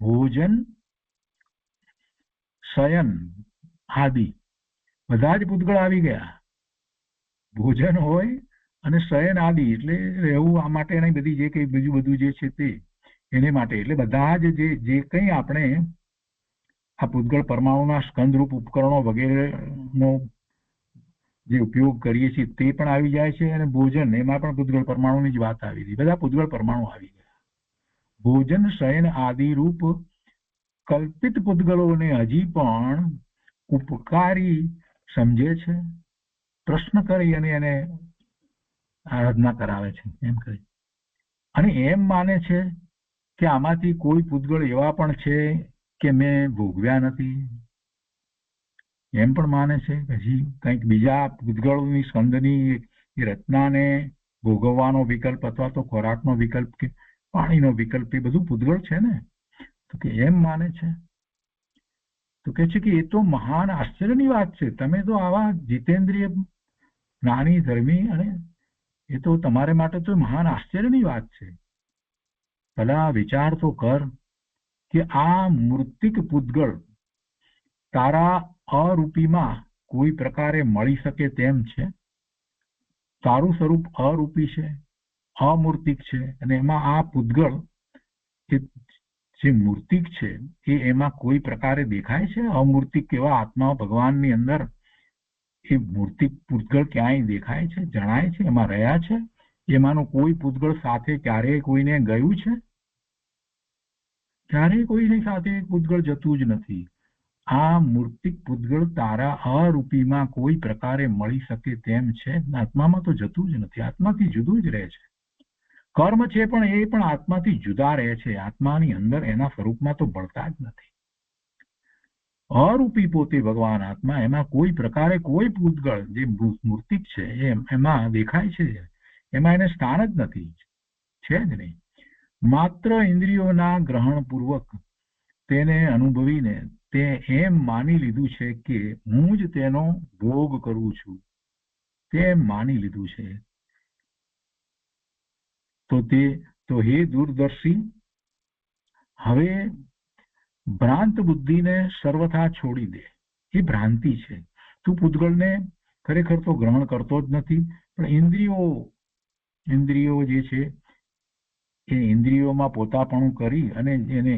ભોજન શયન આદિ બધા જ પૂતગળ આવી ગયા. ભોજન હોય અને શયન આદિ એટલે રહેવું આ માટે એની બધી જે કંઈ બીજું બધું જે છે તે એને માટે એટલે બધા જ જે કંઈ આપણે આ પૂતગળ પરમાણુના સ્કંદરૂપ ઉપકરણો વગેરેનો જે ઉપયોગ કરીએ છીએ તે પણ આવી જાય છે. અને ભોજન એમાં પણ પૂતગળ પરમાણુની જ વાત આવી હતી. બધા પૂતગળ પરમાણુ આવી ગયા. ભોજન શયન આદિ રૂપ કલ્પિત પૂતગળોને હજી પણ ઉપકારી સમજે છે. પ્રશ્ન કરી અને એને આરાધના કરાવે છે એમ કરી, અને એમ માને છે કે આમાંથી કોઈ પૂતગળ એવા પણ છે કે મેં ભોગવ્યા નથી. એમ પણ માને છે કે હજી કંઈક બીજા પૂતગળોની સ્કંદની રચનાને ભોગવવાનો વિકલ્પ અથવા તો ખોરાકનો વિકલ્પ કે પાણીનો વિકલ્પ એ બધું પૂતગળ છે ને, તો કે એમ માને છે. તો કે છે કે એ તો મહાન આશ્ચર્યની વાત છે. તમે તો આવા જીતેન્દ્રિય જ્ઞાની ધર્મી, અને એ તો તમારે માટે તો મહાન આશ્ચર્યની વાત છે. ભલા વિચાર તો કર કે આ મૂર્તિક પૂતગળ તારા અરૂપીમાં કોઈ પ્રકારે મળી શકે તેમ છે. તારું સ્વરૂપ અરૂપી છે, અમૂર્તિક છે, અને એમાં આ પૂતગળ જે મૂર્તિક છે એ એમાં કોઈ પ્રકારે દેખાય છે? અમૂર્તિક એવા આત્મા ભગવાનની અંદર એ મૂર્તિક પૂતગળ ક્યાંય દેખાય છે, જણાય છે, એમાં રહ્યા છે? એમાંનું કોઈ પૂતગળ સાથે ક્યારેય કોઈને ગયું છે? ક્યારેય કોઈની સાથે પૂતગળ જતું જ નથી. આ મૂર્તિક પૂતગળ તારા અરૂપીમાં કોઈ પ્રકારે મળી શકે તેમ છે? આત્મામાં તો જતું જ નથી. આત્માથી જુદું જ રહે છે. કર્મ છે પણ એ પણ આત્માથી જુદા રહે છે. આત્માની અંદર એના સ્વરૂપમાં તો ભળતા જ નથી. અરૂપી પોતે ભગવાન આત્મા, એમાં કોઈ પ્રકારે કોઈ પૂતગળ જે મૂર્તિક છે એમાં દેખાય છે, એમાં એને સ્થાન જ નથી, છે જ નહીં. માત્ર ઇન્દ્રિયોના ગ્રહણ પૂર્વક તેને અનુભવીને તે એમ માની લીધું છે કે હું જ તેનો ભોગ કરું છું, તેમ માની લીધું છે. તો હે દૂરદર્શી, હવે ભ્રાંત બુદ્ધિને સર્વથા છોડી દે. એ ભ્રાંતિ છે. તું પૂતગળને ખરેખર તો ગ્રહણ કરતો જ નથી, પણ ઇન્દ્રિયો જે છે એ ઇન્દ્રિયોમાં પોતાપણું કરી અને એને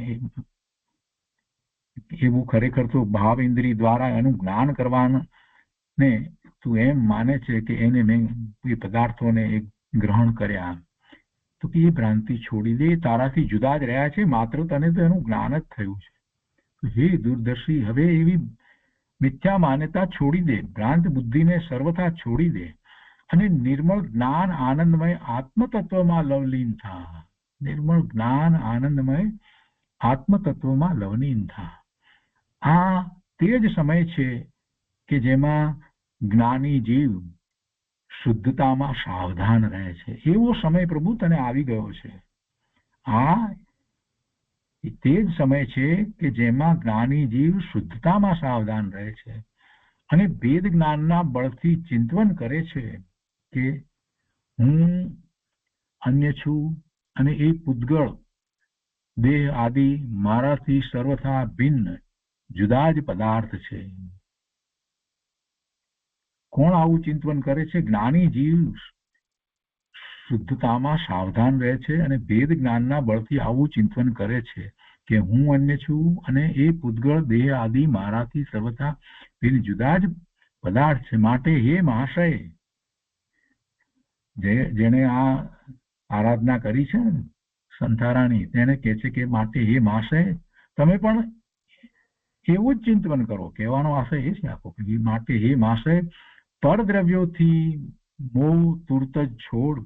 એવું ખરેખર તો ભાવ ઇન્દ્રિય દ્વારા એનું જ્ઞાન કરવાનું ને તું એમ માને છે કે એને મેં એ પદાર્થોને ગ્રહણ કર્યા. તો કે એ ભ્રાંતિ છોડી દે. તારાથી જુદા જ રહ્યા છે, માત્ર તને તો એનું જ્ઞાન જ થયું છે. હે દૂરદર્શી, હવે એવી મિથ્યા માન્યતા છોડી દે, ભ્રાંત બુદ્ધિને સર્વથા છોડી દે અને નિર્મળ જ્ઞાન આનંદમય આત્મતત્વમાં લવલીન થા. નિર્મળ જ્ઞાન આનંદમય આત્મતત્વમાં લવલીન થા. આ તે જ સમય છે કે જેમાં જ્ઞાની જીવ શુદ્ધતામાં સાવધાન રહે છે. એવો સમય પ્રભુ તને આવી ગયો છે. આ તે જ સમય છે કે જેમાં જ્ઞાની જીવ શુદ્ધતામાં સાવધાન રહે છે અને વેદ જ્ઞાનના બળથી ચિંતન કરે છે કે હું અન્ય છું અને એ પૂતગળ દેહ આદિ મારાથી સર્વથા ભિન્ન જુદા જ પદાર્થ છે. કોણ આવું ચિંતન કરે છે? જ્ઞાની જીવ શુદ્ધતામાં સાવધાન રહે છે અને વેદ જ્ઞાનના બળથી આવું ચિંતન કરે છે કે હું અન્ય છું અને એ પૂતગળ દેહ આદિ મારાથી સર્વથા ભિન્ન જુદા જ પદાર્થ છે. માટે હે મહાશય, જેને આ આરાધના કરી છે ને સંતારાની, તેને કહે છે કે માટે હે મહાશય, તમે પણ એવું જ ચિંતન કરો. કહેવાનો આશય એ છે આખો કે માટે હે મહાશય, પરદ્રવ્યોથી મોહ તુરત જ છોડ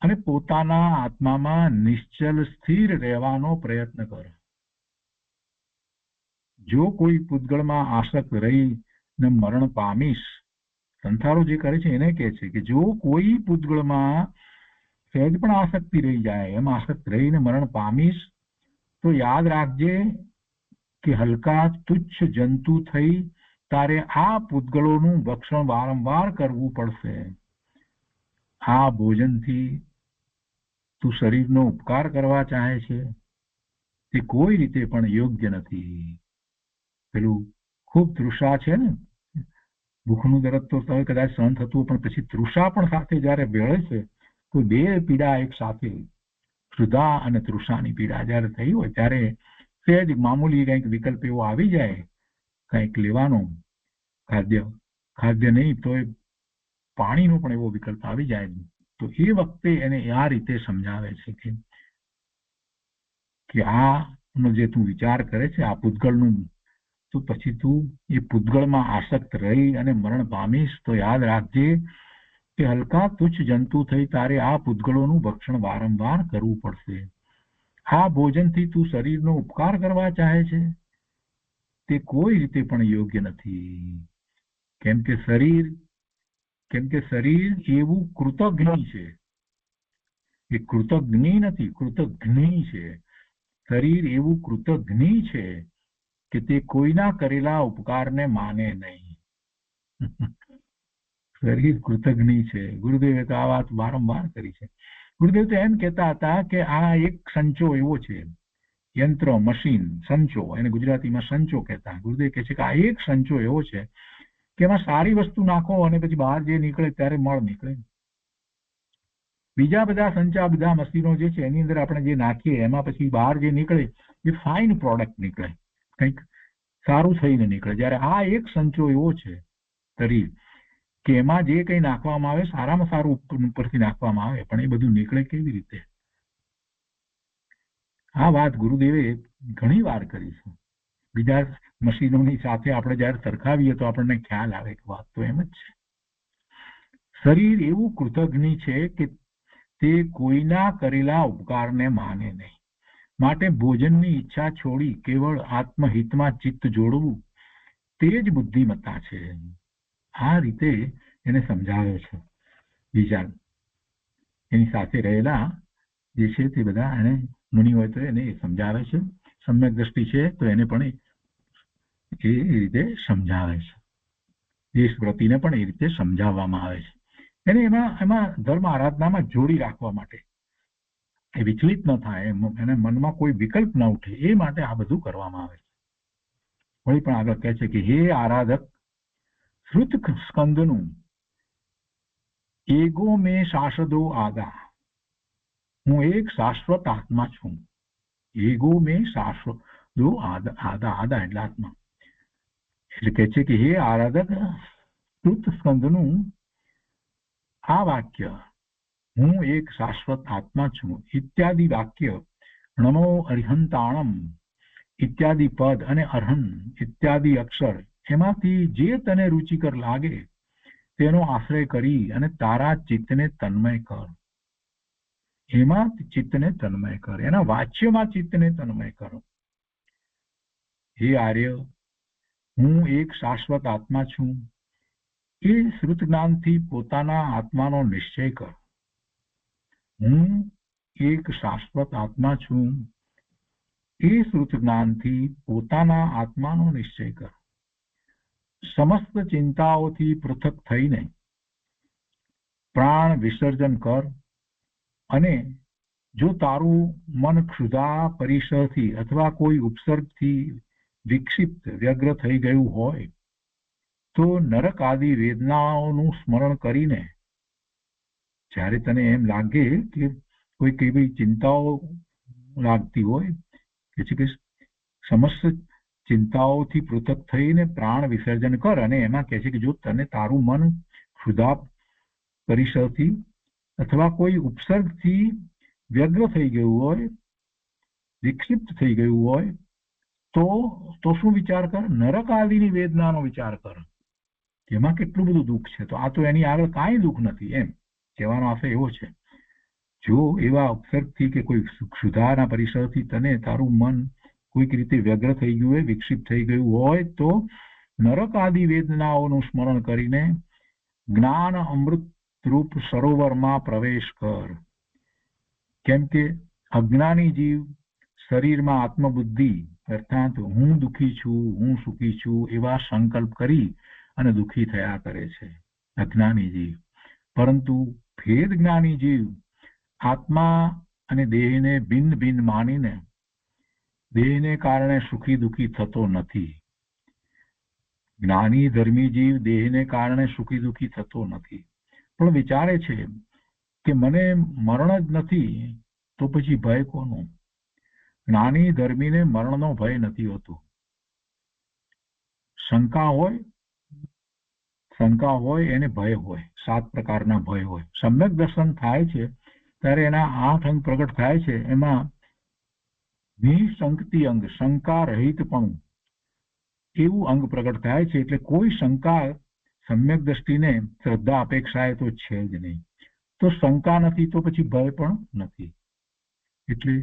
અને પોતાના આત્મામાં નિશ્ચલ સ્થિર રહેવાનો પ્રયત્ન કર. જો કોઈ પૂતગળમાં આસક્ત રહીને મરણ પામીશ, સંસારો જે કરે છે એને કહે છે કે જો કોઈ પૂતગળમાં સહેજ પણ આસક્તિ રહી જાય, એમ આસક્ત રહીને મરણ પામીશ તો યાદ રાખજે કે હલકા તુચ્છ જંતુ થઈ તારે આ પૂતગળોનું ભક્ષણ વારંવાર કરવું પડશે. આ ભોજનથી તું શરીરનો ઉપકાર કરવા ચાહે છે તે કોઈ રીતે પણ યોગ્ય નથી. પેલું ખૂબ તૃષા છે ને, ભૂખનું દરદ તો કદાચ સહન થતું, પણ પછી તૃષા પણ સાથે જયારે ભેળે છે તો બે પીડા એક સાથે, ક્ષુધા અને તૃષાની પીડા જયારે થઈ હોય ત્યારે સહેજ મામૂલી કંઈક વિકલ્પ એવો આવી જાય, કંઈક લેવાનો, ખાદ્ય નહીં તો પાણીનો પણ એવો વિકલ્પ આવી જાય, તો એ વખતે એને આ રીતે સમજાવે છે કે આનો જે તું વિચાર કરે છે આ પૂતગળનું, તો પછી તું એ પૂતગળમાં આસક્ત રહી અને મરણ પામીશ તો યાદ રાખજે કે હલકા તુચ્છ જંતુ થઈ તારે આ પૂતગળોનું ભક્ષણ વારંવાર કરવું પડશે. આ ભોજનથી તું શરીરનો ઉપકાર કરવા ચાહે છે તે કોઈ રીતે પણ યોગ્ય નથી. કેમ કે શરીર એવું કૃતજ્ઞ છે, એ કૃતજ્ઞ નથી, કૃતજ્ઞ છે. શરીર એવું કૃતજ્ઞ છે કે તે કોઈના કરેલા ઉપકારને માને નહીં. શરીર કૃતજ્ઞ છે. ગુરુદેવે તો આ વાત વારંવાર કરી છે. ગુરુદેવ તો એમ કહેતા હતા કે આ એક સંચો એવો છે, યંત્ર, મશીન, સંચો, એને ગુજરાતીમાં સંચો કહેતા. ગુરુદેવ કહે છે કે આ એક સંચો એવો છે કે એમાં સારી વસ્તુ નાખો અને પછી બહાર જે નીકળે ત્યારે મળ નીકળે. બીજા બધા સંચા, બધા મશીનો જે છે એની અંદર આપણે જે નાખીએ એમાં પછી બહાર જે નીકળે એ ફાઇન પ્રોડક્ટ નીકળે, કંઈક સારું થઈને નીકળે. જ્યારે આ એક સંચો એવો છે શરીર કે એમાં જે કંઈ નાખવામાં આવે સારામાં સારું ઉપરથી નાખવામાં આવે, પણ એ બધું નીકળે કેવી રીતે? આ વાત ગુરુદેવે ઘણી વાર કરી છે. બીજા મશીનોની સાથે આપણે જયારે સરખાવીએ તો આપણને ખ્યાલ આવે કે વાત તો એમ જ છે. શરીર એવું કૃતજ્ઞ છે કે તે કોઈના કરેલા ઉપકારને માને નહીં. માટે ભોજનની ઈચ્છા છોડી કેવળ આત્મહિતમાં ચિત્ત જોડવું તે જ બુદ્ધિમત્તા છે. આ રીતે એને સમજાવે છે. બીજા એની સાથે રહેલા જે છે તે બધા એને મુનિ હોય તો એને સમજાવે છે. સમ્યક દ્રષ્ટિ છે તો એને પણ એ રીતે સમજાવે છે. દેશ પ્રતિને પણ એ રીતે સમજાવવામાં આવે છે. એને એમાં ધર્મ આરાધનામાં જોડી રાખવા માટે, એ વિચલિત ન થાય, એને મનમાં કોઈ વિકલ્પ ન ઉઠે એ માટે આ બધું કરવામાં આવે છે. વળી પણ આગળ કહે છે કે હે આરાધક, શ્રુત સ્કંદનું એગો મેં શાસદો આદા, હું એક શાશ્વત આત્મા છું. એગો મેં શાશ્વતો આદા એટલે આત્મા. એટલે કહે છે કે હે આરાધક, શ્રુત સ્કંદનું આ વાક્ય, હું એક શાશ્વત આત્મા છું ઇત્યાદિ વાક્ય, નમો અરિહંતાણમ ઇત્યાદિ પદ અને અર્હન ઇત્યાદિ અક્ષર, એમાંથી જે તને રુચિકર લાગે તેનો આશ્રય કરી અને તારા ચિત્તને તન્મય કર. એમાં ચિત્તને તન્મય કર, એના વાચ્યમાં ચિત્તને તન્મય કરો. હે આર્ય, હું એક શાશ્વત આત્મા છું એ શ્રુત જ્ઞાનથી પોતાના આત્માનો નિશ્ચય કર. હું એક શાશ્વત આત્મા છું એ શ્રુત જ્ઞાનથી પોતાના આત્માનો નિશ્ચય કર. સમસ્ત ચિંતાઓથી પૃથક થઈને પ્રાણ વિસર્જન કર અને જો તારું મન ક્ષુધા પરિસરથી અથવા કોઈ ઉપસર્ગથી વિક્ષિપ્ત વ્યગ્ર થઈ ગયું હોય તો નરક આદિ વેદનાઓનું સ્મરણ કરીને જ્યારે તને એમ લાગે કે કોઈક એવી ચિંતાઓ લાગતી હોય કે છે કે સમસ્ત ચિંતાઓથી પૃથક થઈને પ્રાણ વિસર્જન કર અને એમાં કહે છે કે જો તને તારું મન ક્ષુધા પરિસરથી અથવા કોઈ ઉપસર્ગથી વ્યગ્ર થઈ ગયું હોય, વિક્ષિપ્ત થઈ ગયું હોય તો શું વિચાર કર? નરક આદિની વેદનાનો વિચાર કર. એમાં કેટલું બધું દુઃખ છે, તો આ તો એની આગળ કાંઈ દુઃખ નથી એમ કહેવાનો આશય એવો છે. જો એવા ઉપસર્ગથી કે કોઈ ક્ષુધાના પરિસરથી તને તારું મન કોઈક રીતે વ્યગ્ર થઈ ગયું હોય, વિક્ષિપ્ત થઈ ગયું હોય તો નરક આદિ વેદનાઓનું સ્મરણ કરીને જ્ઞાન અમૃત રૂપ સરોવરમાં પ્રવેશ કર. કેમ કે અજ્ઞાની જીવ શરીરમાં આત્મબુદ્ધિ અર્થાત હું દુઃખી છું, હું સુખી છું એવા સંકલ્પ કરી અને દુઃખી થયા કરે છે અજ્ઞાની જીવ. પરંતુ ભેદ જ્ઞાની જીવ આત્મા અને દેહને ભિન્ન ભિન્ન માનીને દેહને કારણે સુખી દુઃખી થતો નથી. જ્ઞાની ધર્મી જીવ દેહને કારણે સુખી દુઃખી થતો નથી, પણ વિચારે છે કે મને મરણ જ નથી તો પછી ભય કોનો? જ્ઞાની ધર્મીને મરણનો ભય નથી હોતો. શંકા હોય એને ભય હોય. 7 પ્રકારના ભય હોય. સમ્યક દર્શન થાય છે ત્યારે એના 8 અંગ પ્રગટ થાય છે. એમાં નિશંકતિ અંગ, શંકા રહિતપણું એવું અંગ પ્રગટ થાય છે. એટલે કોઈ શંકા સમ્યક દ્રષ્ટિને શ્રદ્ધા અપેક્ષાએ તો છે જ નહીં. તો શંકા નથી તો પછી ભય પણ નથી. એટલે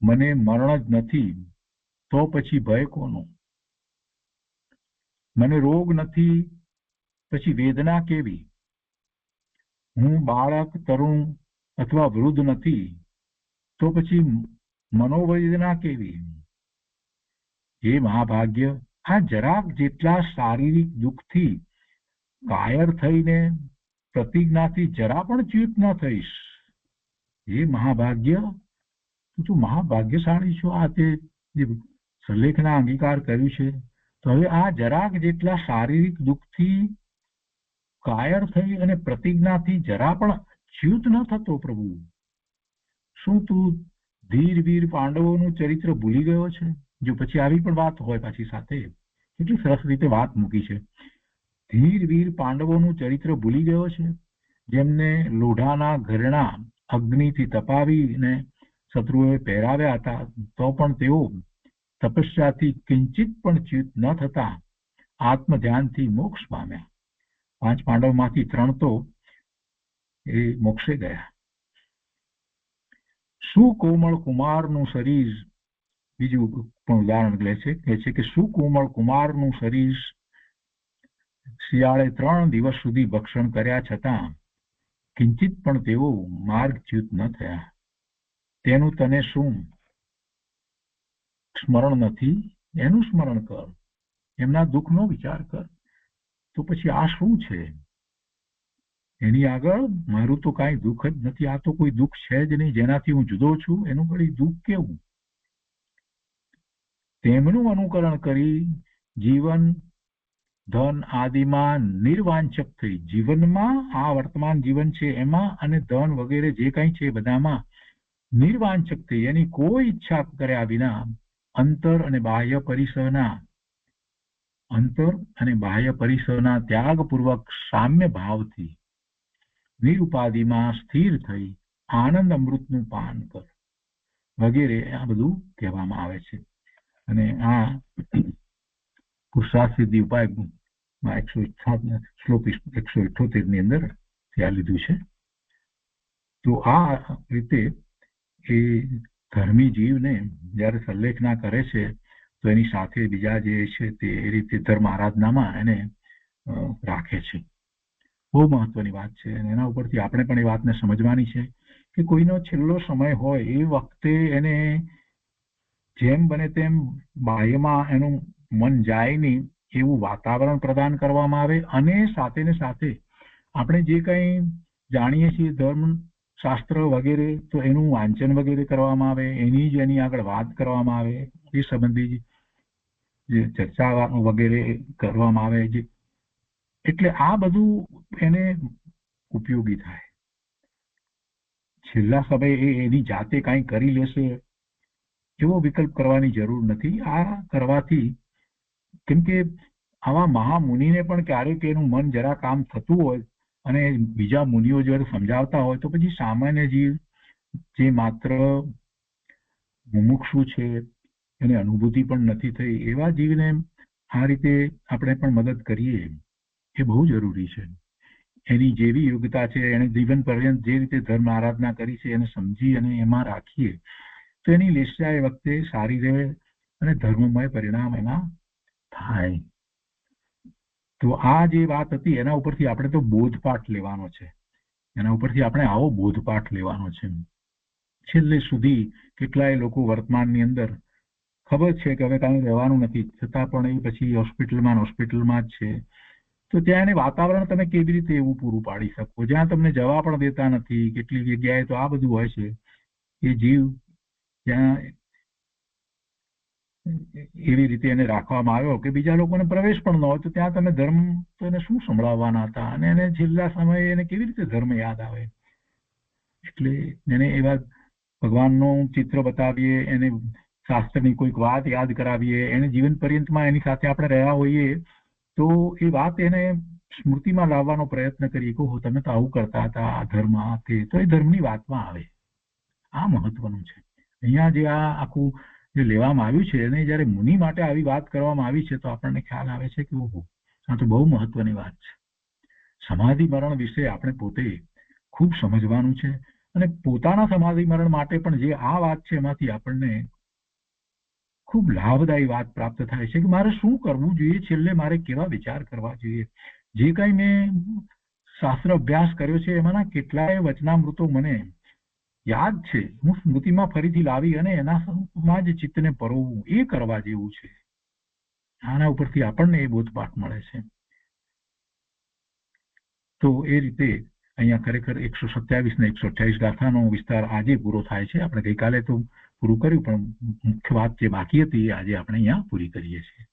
મને મરણ જ નથી તો પછી ભય કોનો? મને રોગ નથી પછી વેદના કેવી? હું બાળક, તરુણ અથવા વૃદ્ધ નથી તો પછી મનોવેદના કેવી? હે મહાભાગ્ય, આ જરાક જેટલા શારીરિક દુઃખથી કાયર થઈને પ્રતિજ્ઞાથી જરા પણ ચ્યુત ન થઈશ. હે મહાભાગ્ય, તું મહાભાગ્યશાળી છો. આ તે સલ્લેખના અંગીકાર કર્યું છે. તો હવે આ જરાક જેટલા શારીરિક દુઃખથી કાયર થઈ અને પ્રતિજ્ઞાથી જરા પણ ચ્યુત ન થતો પ્રભુ. શું તું ધીર વીર પાંડવોનું ચરિત્ર ભૂલી ગયો છે? જો પછી આવી પણ વાત હોય પાછી સાથે, કેટલી સરસ રીતે વાત મૂકી છે. ધીર વીર પાંડવોનું ચરિત્ર ભૂલી ગયો છે, જેમને લોઢાના ઘરેણા અગ્નિથી તપાવીને શત્રુઓએ પહેરાવ્યા હતા તો પણ તેઓ તપસ્યાથી કિંચિત પણ ચ્યુત ન થતા આત્મ ધ્યાનથી મોક્ષ પામ્યા. 5 પાંડવમાંથી 3 તો એ મોક્ષે ગયા. સુકોમળ કુમારનું શરીર, બીજું પણ ઉદાહરણ લે છે, કહે છે કે સુકોમળ કુમારનું શરીર શિયાળે 3 દિવસ સુધી ભક્ષણ કર્યા છતાં કિંચિત પણ તેઓ માર્ગચ્યુત ન થયા. તેનું તને શું સ્મરણ નથી? એનું સ્મરણ કર. એમના દુઃખનો વિચાર કર. તો પછી આ શું છે? એની આગળ મારું તો કાંઈ દુઃખ જ નથી. આ તો કોઈ દુઃખ છે જ નહીં. જેનાથી હું જુદો છું એનું વળી દુઃખ કેવું? તેમનું અનુકરણ કરી જીવન ધન આદિમાં નિર્વાંચક થઈ, જીવનમાં આ વર્તમાન જીવન છે એમાં અને ધન વગેરે જે કંઈ છે બધામાં નિર્વાંચક થઈ, એની કોઈ ઈચ્છા કર્યા વિના અંતર અને બાહ્ય પરિસરના ત્યાગપૂર્વક સામ્ય ભાવથી નિરુપાધિમાં સ્થિર થઈ આનંદ અમૃતનું પાન કર વગેરે આ બધું કહેવામાં આવે છે. અને આ પુરુષાર્થ સિદ્ધિ ઉપાયમાં શ્લોક 178 ની અંદર આ લીધું છે. તો આ રીતે એ ધર્મી જીવને જ્યારે સલ્લેખના કરે છે તો એની સાથે બીજા જે છે તે એ રીતે ધર્મ આરાધનામાં એને રાખે છે. બહુ મહત્વની વાત છે અને એના ઉપરથી આપણે પણ એ વાતને સમજવાની છે કે કોઈનો છેલ્લો સમય હોય એ વખતે એને જેમ બને તેમ બાહ્યમાં એનું મન જાય નહીં એવું વાતાવરણ પ્રદાન કરવામાં આવે અને સાથે ને સાથે આપણે જે કંઈ જાણીએ છીએ ધર્મ શાસ્ત્ર વગેરે તો એનું વાંચન વગેરે કરવામાં આવે, એની જ એની આગળ વાત કરવામાં આવે, એ સંબંધી જે ચર્ચા વગેરે કરવામાં આવે છે. એટલે આ બધું એને ઉપયોગી થાય. છેલ્લા સમયે એની જાતે કાંઈ કરી લેશે એવો વિકલ્પ કરવાની જરૂર નથી. આ કરવાથી કેમ કે આવા મહામુનિને પણ ક્યારેક એનું મન જરા કામ થતું હોય અને બીજા મુનિઓ જ્યારે સમજાવતા હોય તો પછી સામાન્ય જીવ જે માત્ર મુમુક્ષુ છે, એને અનુભૂતિ પણ નથી થઈ, એવા જીવને આ રીતે આપણે પણ મદદ કરીએ એ બહુ જરૂરી છે. એની જેવી યોગ્યતા છે, એને જીવન પર્યંત જે રીતે ધર્મ આરાધના કરી છે એને સમજી અને એમાં રાખીએ તો એની નિષ્ઠા એ વખતે સારી રહે અને ધર્મમય પરિણામ એના થાય. તો આ જે વાત હતી એના ઉપરથી આપણે તો બોધપાઠ લેવાનો છે. એના ઉપરથી આપણે આવો બોધપાઠ લેવાનો છે. છેલ્લે સુધી કેટલાય લોકો વર્તમાનની અંદર ખબર છે કે હવે કાંઈ રહેવાનું નથી, છતાં પણ એ પછી હોસ્પિટલમાં જ છે. તો ત્યાં એને વાતાવરણ તમે કેવી રીતે એવું પૂરું પાડી શકો જ્યાં તમને જવા પણ દેતા નથી. કેટલીક જગ્યાએ તો આ બધું હોય છે કે જીવ ત્યાં એવી રીતે એને રાખવામાં આવ્યો કે બીજા લોકોને પ્રવેશ પણ ન હોય, તો ત્યાં તમે ધર્મ તો એને શું સંભળાવવાના હતા અને એને છેલ્લા સમયે એને કેવી રીતે ધર્મ યાદ આવે. એટલે એને એવા ભગવાનનું ચિત્ર બતાવીએ, એને શાસ્ત્રની કોઈક વાત યાદ કરાવીએ, એને જીવન પર્યંતમાં એની સાથે આપણે રહ્યા હોઈએ તો એ વાત એને સ્મૃતિમાં લાવવાનો પ્રયત્ન કરીએ કે હો તમે તો આવું કરતા હતા, આ ધર્મ આ તે, તો એ ધર્મની વાતમાં આવે. આ મહત્વનું છે. અહીંયા જે આ આખું જે લેવામાં આવ્યું છે અને જયારે મુનિ માટે આવી વાત કરવામાં આવી છે તો આપણને ખ્યાલ આવે છે કે ઓહો આ તો બહુ મહત્વની વાત છે. સમાધિ મરણ વિશે આપણે પોતે ખૂબ સમજવાનું છે અને પોતાના સમાધિ મરણ માટે પણ જે આ વાત છે એમાંથી આપણને ખૂબ લાભદાયી વાત પ્રાપ્ત થાય છે કે મારે શું કરવું જોઈએ, છેલ્લે મારે કેવા વિચાર કરવા જોઈએ. જે કંઈ મેં શાસ્ત્ર અભ્યાસ કર્યો છે એમાંના કેટલાય વચનામૃતો મને યાદ છે, હું સ્મૃતિમાં ફરીથી લાવી અને એનામાં જ ચિત્તને પરોવવું એ કરવા જેવું છે. આના ઉપરથી આપણને એ બોધપાઠ મળે છે. તો એ રીતે અહીંયા ખરેખર 127 ને 128 ગાથાનો વિસ્તાર આજે પૂરો થાય છે. આપણે ગઈકાલે તો પૂરું કર્યું પણ મુખ્ય વાત જે બાકી હતી એ આજે આપણે અહીંયા પૂરી કરીએ છીએ.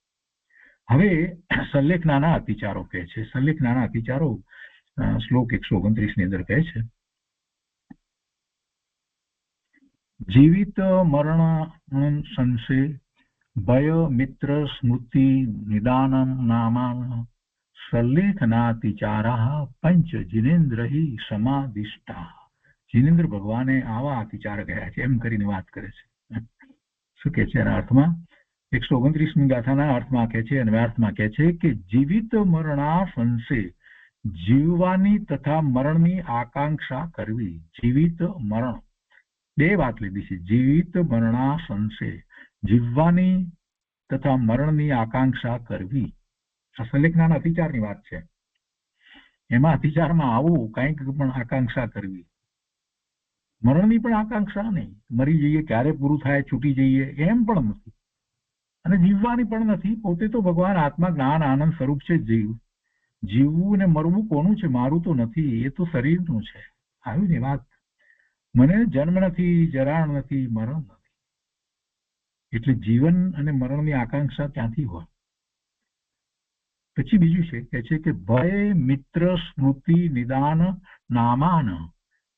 હવે સલ્લેખનાના અતિચારો કહે છે. સલ્લેખનાના અતિચારો શ્લોક 129 ની અંદર કહે છે જીવિત મરણ સંશે ભય મિત્ર સ્મૃતિ નિદાનમ નામાન સલ્લેખનાતિચારા પંચ જીનેન્દ્ર સમાધિષ્ઠા. જીનેન્દ્ર ભગવાને આવા અતિચાર કહ્યા છે એમ કરીને વાત કરે છે. શું કે છે એના અર્થમાં 129મી ગાથાના અર્થમાં કહે છે અને અર્થમાં કહે છે કે જીવિત મરણા સંશે જીવવાની તથા મરણની આકાંક્ષા કરવી. જીવિત મરણ બે વાત લીધી છે. જીવિત મરણા સંશે જીવવાની તથા મરણની આકાંક્ષા કરવી. આ સલ્લેખનાના અતિચારની વાત છે. એમાં અતિચારમાં આવું કંઈક પણ આકાંક્ષા કરવી. મરણની પણ આકાંક્ષા નહીં, મરી જઈએ ક્યારે પૂરું થાય છૂટી જઈએ એમ પણ નથી અને જીવવાની પણ નથી. પોતે તો ભગવાન આત્મા જ્ઞાન આનંદ સ્વરૂપ છે. જીવવું ને મરવું કોનું છે? મારું તો નથી, એ તો શરીરનું છે. આવી ને વાત. મને જન્મ નથી, જરાણ નથી, મરણ નથી. એટલે જીવન અને મરણની આકાંક્ષા ક્યાંથી હોય? પછી બીજું છે કે છે કે ભય મિત્ર સ્મૃતિ નિદાન નામાન.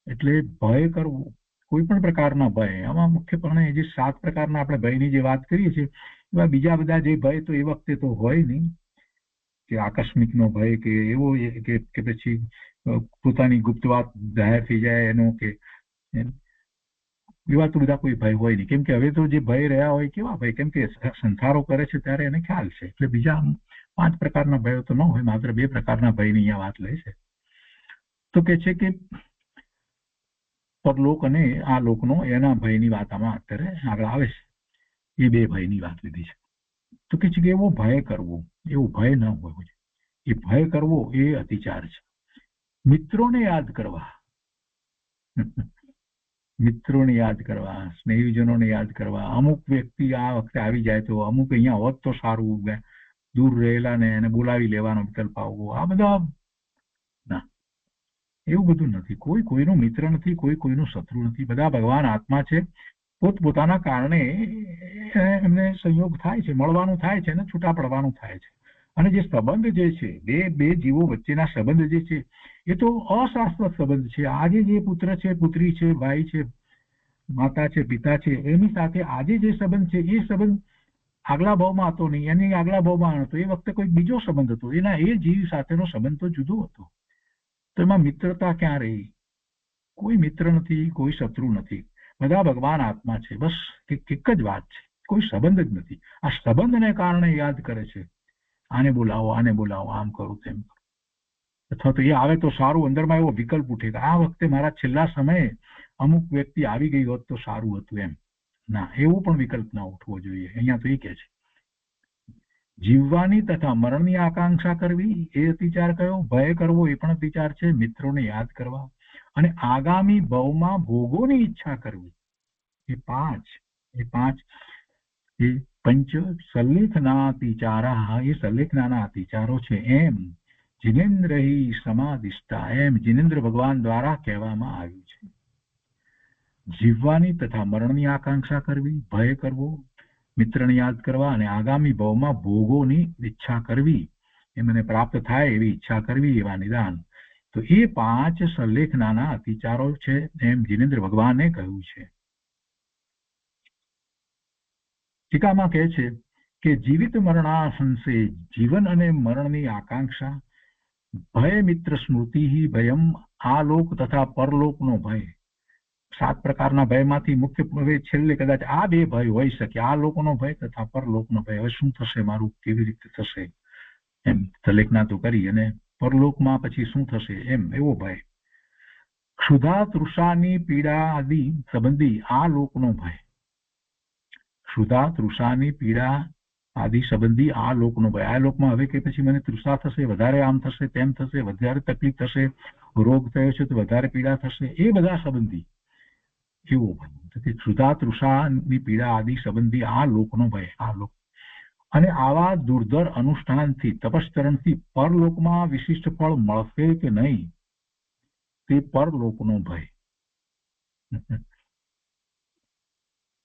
એટલે ભય કરવું, કોઈ પણ પ્રકારના ભય. આમાં મુખ્યપણે જે 7 પ્રકારના આપણે ભયની જે વાત કરીએ છીએ એવા બીજા બધા જે ભય તો એ વખતે તો હોય નહીં કે આકસ્મિકનો ભય કે એવો કે પછી પોતાની ગુપ્ત વાત જાહેર થઈ જાય એનો કે એવા તો બધા કોઈ ભય હોય નહીં. કેમ કે હવે તો જે ભય રહ્યા હોય કેવા ભય, કેમ કે સંસારો કરે છે ત્યારે એને ખ્યાલ છે. એટલે બીજા 5 પ્રકારના ભયો તો ન હોય, માત્ર 2 પ્રકારના ભયની અહીંયા વાત લે છે. તો કે છે કે પરલોક અને આ લોકનો એના ભયની વાત આમાં અત્યારે આગળ આવે છે. એ 2 ભયની વાત લીધી છે. તો કે છે કે એવો ભય કરવો, એવો ભય ન હોવો જોઈએ. એ ભય કરવો એ અતિચાર છે. મિત્રોને યાદ કરવા, મિત્રોને યાદ કરવા, સ્નેહીજનોને યાદ કરવા. અમુક વ્યક્તિ આ વખતે આવી જાય તો અમુક અહીંયા હોત તો સારું, દૂર રહેલા ને એને બોલાવી લેવાનો વિકલ્પ આવવો, આ બધા ના, એવું બધું નથી. કોઈ કોઈનો મિત્ર નથી, કોઈ કોઈનો શત્રુ નથી. બધા ભગવાન આત્મા છે. પોતપોતાના કારણે એમને સંયોગ થાય છે, મળવાનું થાય છે અને છૂટા પડવાનું થાય છે. અને જે સંબંધ જે છે, બે જીવો વચ્ચેના સંબંધ જે છે એ તો અશાશ્વત સંબંધ છે. આજે જે પુત્ર છે, પુત્રી છે, ભાઈ છે, માતા છે, પિતા છે, એની સાથે આજે જે સંબંધ છે એ સંબંધ આગલા ભાવમાં હતો નહીં, એની આગલા ભાવમાં હતો, એ વખતે કોઈ બીજો સંબંધ હતો. એના એ જીવ સાથેનો સંબંધ તો જુદો હતો. તો એમાં મિત્રતા ક્યાં રહી? કોઈ મિત્ર નથી, કોઈ શત્રુ નથી. બધા ભગવાન આત્મા છે. બસ એક જ વાત છે, કોઈ સંબંધ જ નથી. આ સંબંધને કારણે યાદ કરે છે, આને બોલાવો, આને બોલાવો, આમ કરું, તેમ કરું. અથવા તો એ આવે તો સારું, અંદરમાં એવો વિકલ્પ ઉઠે કે આ વખતે મારા છેલ્લા સમયે અમુક વ્યક્તિ આવી ગઈ હોત તો સારું હતું એમ. ના, એવો પણ વિકલ્પ ના ઉઠવો જોઈએ. અહીંયા તો એ કે છે જીવવાની તથા મરણની આકાંક્ષા કરવી એ અતિચાર કયો. ભય કરવો એ પણ અતિચાર છે. મિત્રોને યાદ કરવા અને આગામી ભવમાં ભોગોની ઈચ્છા કરવી, એ પાંચ એ પંચ સલ્લેખનાતિચારા, એ સલ્લેખનાના અતિચારો છે. એમ જિનેન્દ્ર સમાધિષ્ઠા, એમ જિનેન્દ્ર ભગવાન દ્વારા કહેવામાં આવ્યું છે. જીવવાની તથા મરણની આકાંક્ષા કરવી, ભય કરવો, મિત્રને યાદ કરવા અને આગામી ભવમાં ભોગોની ઈચ્છા કરવી, એ મને પ્રાપ્ત થાય એવી ઈચ્છા કરવી, એવા નિદાન. તો એ પાંચ સલ્લેખનાના અતિચારો છે, એમ જિનેન્દ્ર ભગવાને કહ્યું છે. ટીકામાં કહે છે કે જીવિત મરણાસંશે, જીવન અને મરણની આકાંક્ષા, ભય મિત્ર સ્મૃતિ, ભયમ આલોક તથા પરલોકનો ભય. 7 પ્રકારના ભયમાંથી મુખ્ય હવે છેલ્લે કદાચ આ 2 ભય હોઈ શકે, આ લોકનો ભય તથા પરલોકનો ભય. હવે શું થશે મારું, કેવી રીતે થશે એમ સલ્લેખના તો કરી, અને પરલોકમાં પછી શું થશે એમ, એવો ભય. ક્ષુધા તૃષાની પીડા આદિ સંબંધી આ લોકનો ભય. ક્ષુધા તૃષાની પીડા આદિ સંબંધી આ લોકનો ભય. આ લોકમાં હવે કે પછી મને તૃષા થશે, વધારે આમ થશે, તેમ થશે, વધારે તકલીફ થશે, રોગ થયો છે તો વધારે પીડા થશે, એ બધા સંબંધી એવો ભય. ક્ષુધા તૃષાની પીડા આદિ સંબંધી આ લોકનો ભય, આ લોક. અને આવા દુર્ધર અનુષ્ઠાનથી, તપશ્ચરણથી પરલોકમાં વિશિષ્ટ ફળ મળશે કે નહીં, તે પરલોકનો ભય.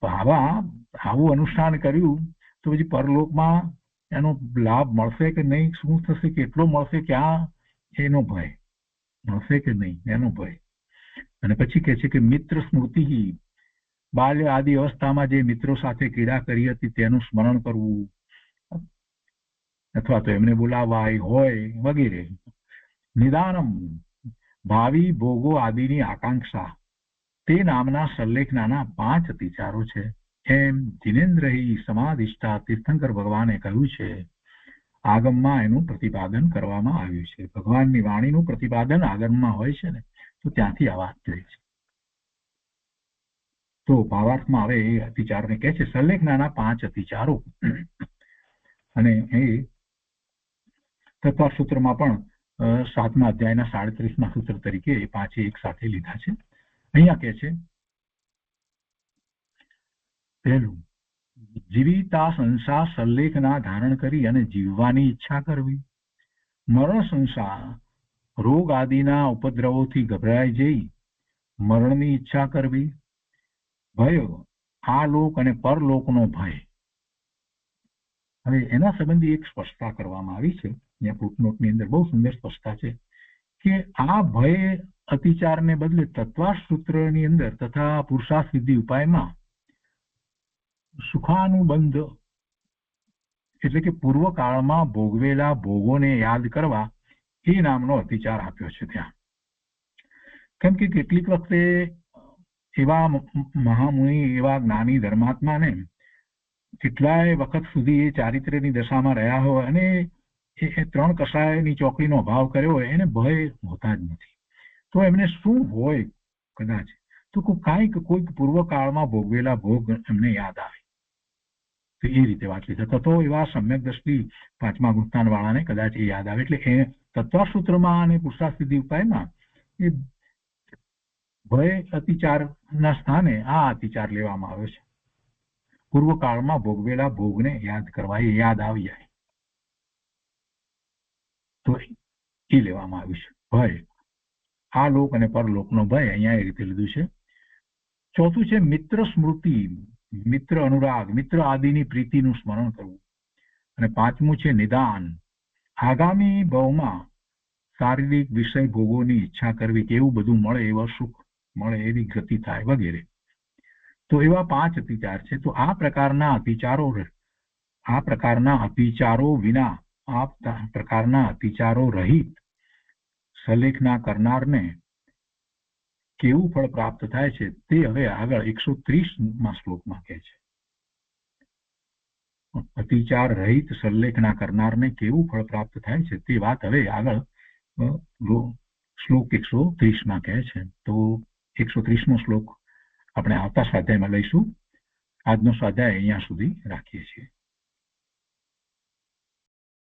આવું અનુષ્ઠાન કર્યું તો પછી પરલોકમાં એનો લાભ મળશે કે નહીં, શું થશે, કેટલો મળશે, ક્યાં, એનો ભય. મળશે કે નહીં એનો ભય. અને પછી કહે છે કે મિત્ર સ્મૃતિ, બાલ્ય આદિ અવસ્થામાં જે મિત્રો સાથે ક્રીડા કરી હતી તેનું સ્મરણ કરવું, અથવા તો એમને બોલાવવા હોય વગેરે. નિદાનમ, ભાવિ ભોગો આદિની આકાંક્ષા, તે નામના સલ્લેખનાના 5 અતિચારો છે. એમ જિનેન્દ્ર સમાધિષ્ઠા તીર્થંકર ભગવાને કહ્યું છે. આગમમાં એનું પ્રતિપાદન કરવામાં આવ્યું છે. ભગવાનની વાણીનું પ્રતિપાદન આગમમાં હોય છે ને, તો ત્યાંથી આ વાત થઈ છે. તો ભાવાર્થમાં હવે એ અતિચારોને કહે છે સલ્લેખનાના 5 અતિચારો. અને એ તત્વ સૂત્રમાં પણ 7મા અધ્યાયના 37મા સૂત્ર તરીકે એ 5 એક સાથે લીધા છે. અહીંયા કે છે પહેલું, જીવિતા સંસાર સલ્લેખના ધારણ કરી અને જીવવાની ઈચ્છા કરવી. મરણ સંસાર રોગ આદિના ઉપદ્રવોથી ગભરાઈ જઈ મરણની ઈચ્છા કરવી. ભય આ લોક અને પરલોકનો ભય. હવે એના સંબંધી એક સ્પષ્ટતા કરવામાં આવી છે, ત્યાં ફૂટનોટની અંદર બહુ સુંદર સ્પષ્ટતા છે કે આ ભય અતિચારને બદલે તત્વાર્થ સૂત્રની અંદર તથા પુરુષાર્થ સિદ્ધિ ઉપાયમાં સુખાનુબંધ, એટલે કે પૂર્વકાળમાં ભોગવેલા ભોગોને યાદ કરવા, એ નામનો અતિચાર આપ્યો છે ત્યાં. કેમ કે કેટલીક વખતે એવા મહામુનિ, એવા જ્ઞાની ધર્માત્માને કેટલાય વખત સુધી એ ચારિત્ર્યની દશામાં રહ્યા હોય અને એ 3 કષાયની ચોકડીનો અભાવ કર્યો હોય, એને ભય હોતા જ નથી. તો એમને શું હોય કદાચ, તો કોઈક પૂર્વકાળમાં ભોગવેલા ભોગ એમને યાદ આવે. તો એ રીતે વાત લીધે તો એવા સમ્યક દ્રષ્ટિ પાંચમા ગુણસ્થાન વાળાને કદાચ એ યાદ આવે. એટલે એ તત્વસૂત્રમાં અને પુરુષાર્થ સિદ્ધિ ઉપાયમાં એ ભય અતિચારના સ્થાને આ અતિચાર લેવામાં આવ્યો છે. પૂર્વકાળમાં ભોગવેલા ભોગને યાદ કરવા, એ યાદ આવી જાય તો એ લેવામાં આવ્યું છે. ભય આ લોક અને પરલોકનો ભય અહીંયા એ રીતે લીધું છે. ચોથું છે મિત્ર સ્મૃતિ, મિત્ર અનુરાગ, મિત્ર આદિની પ્રીતિનું સ્મરણ કરવું. અને પાંચમું છે નિદાન, આગામી ભવમાં શારીરિક વિષય ભોગોની ઈચ્છા કરવી, કે એવું બધું મળે, એવા સુખ મળે, એવી ગતિ થાય વગેરે. તો એવા 5 અતિચાર છે. તો આ પ્રકારના અતિચારો વિના, આ પ્રકારના અતિચારો રહિત સલેખના કરનારને કેવું ફળ પ્રાપ્ત થાય છે તે હવે આગળ 130મા શ્લોકમાં કહે છે. અતિચાર રહિત સલ્લેખના કરનારને કેવું ફળ પ્રાપ્ત થાય છે તે વાત હવે આગળ શ્લોક 130માં કહે છે. તો 130મો શ્લોક આપણે આવતા સ્વાધ્યાયમાં લઈશું. આજનો સ્વાધ્યાય અહીંયા સુધી રાખીએ છીએ.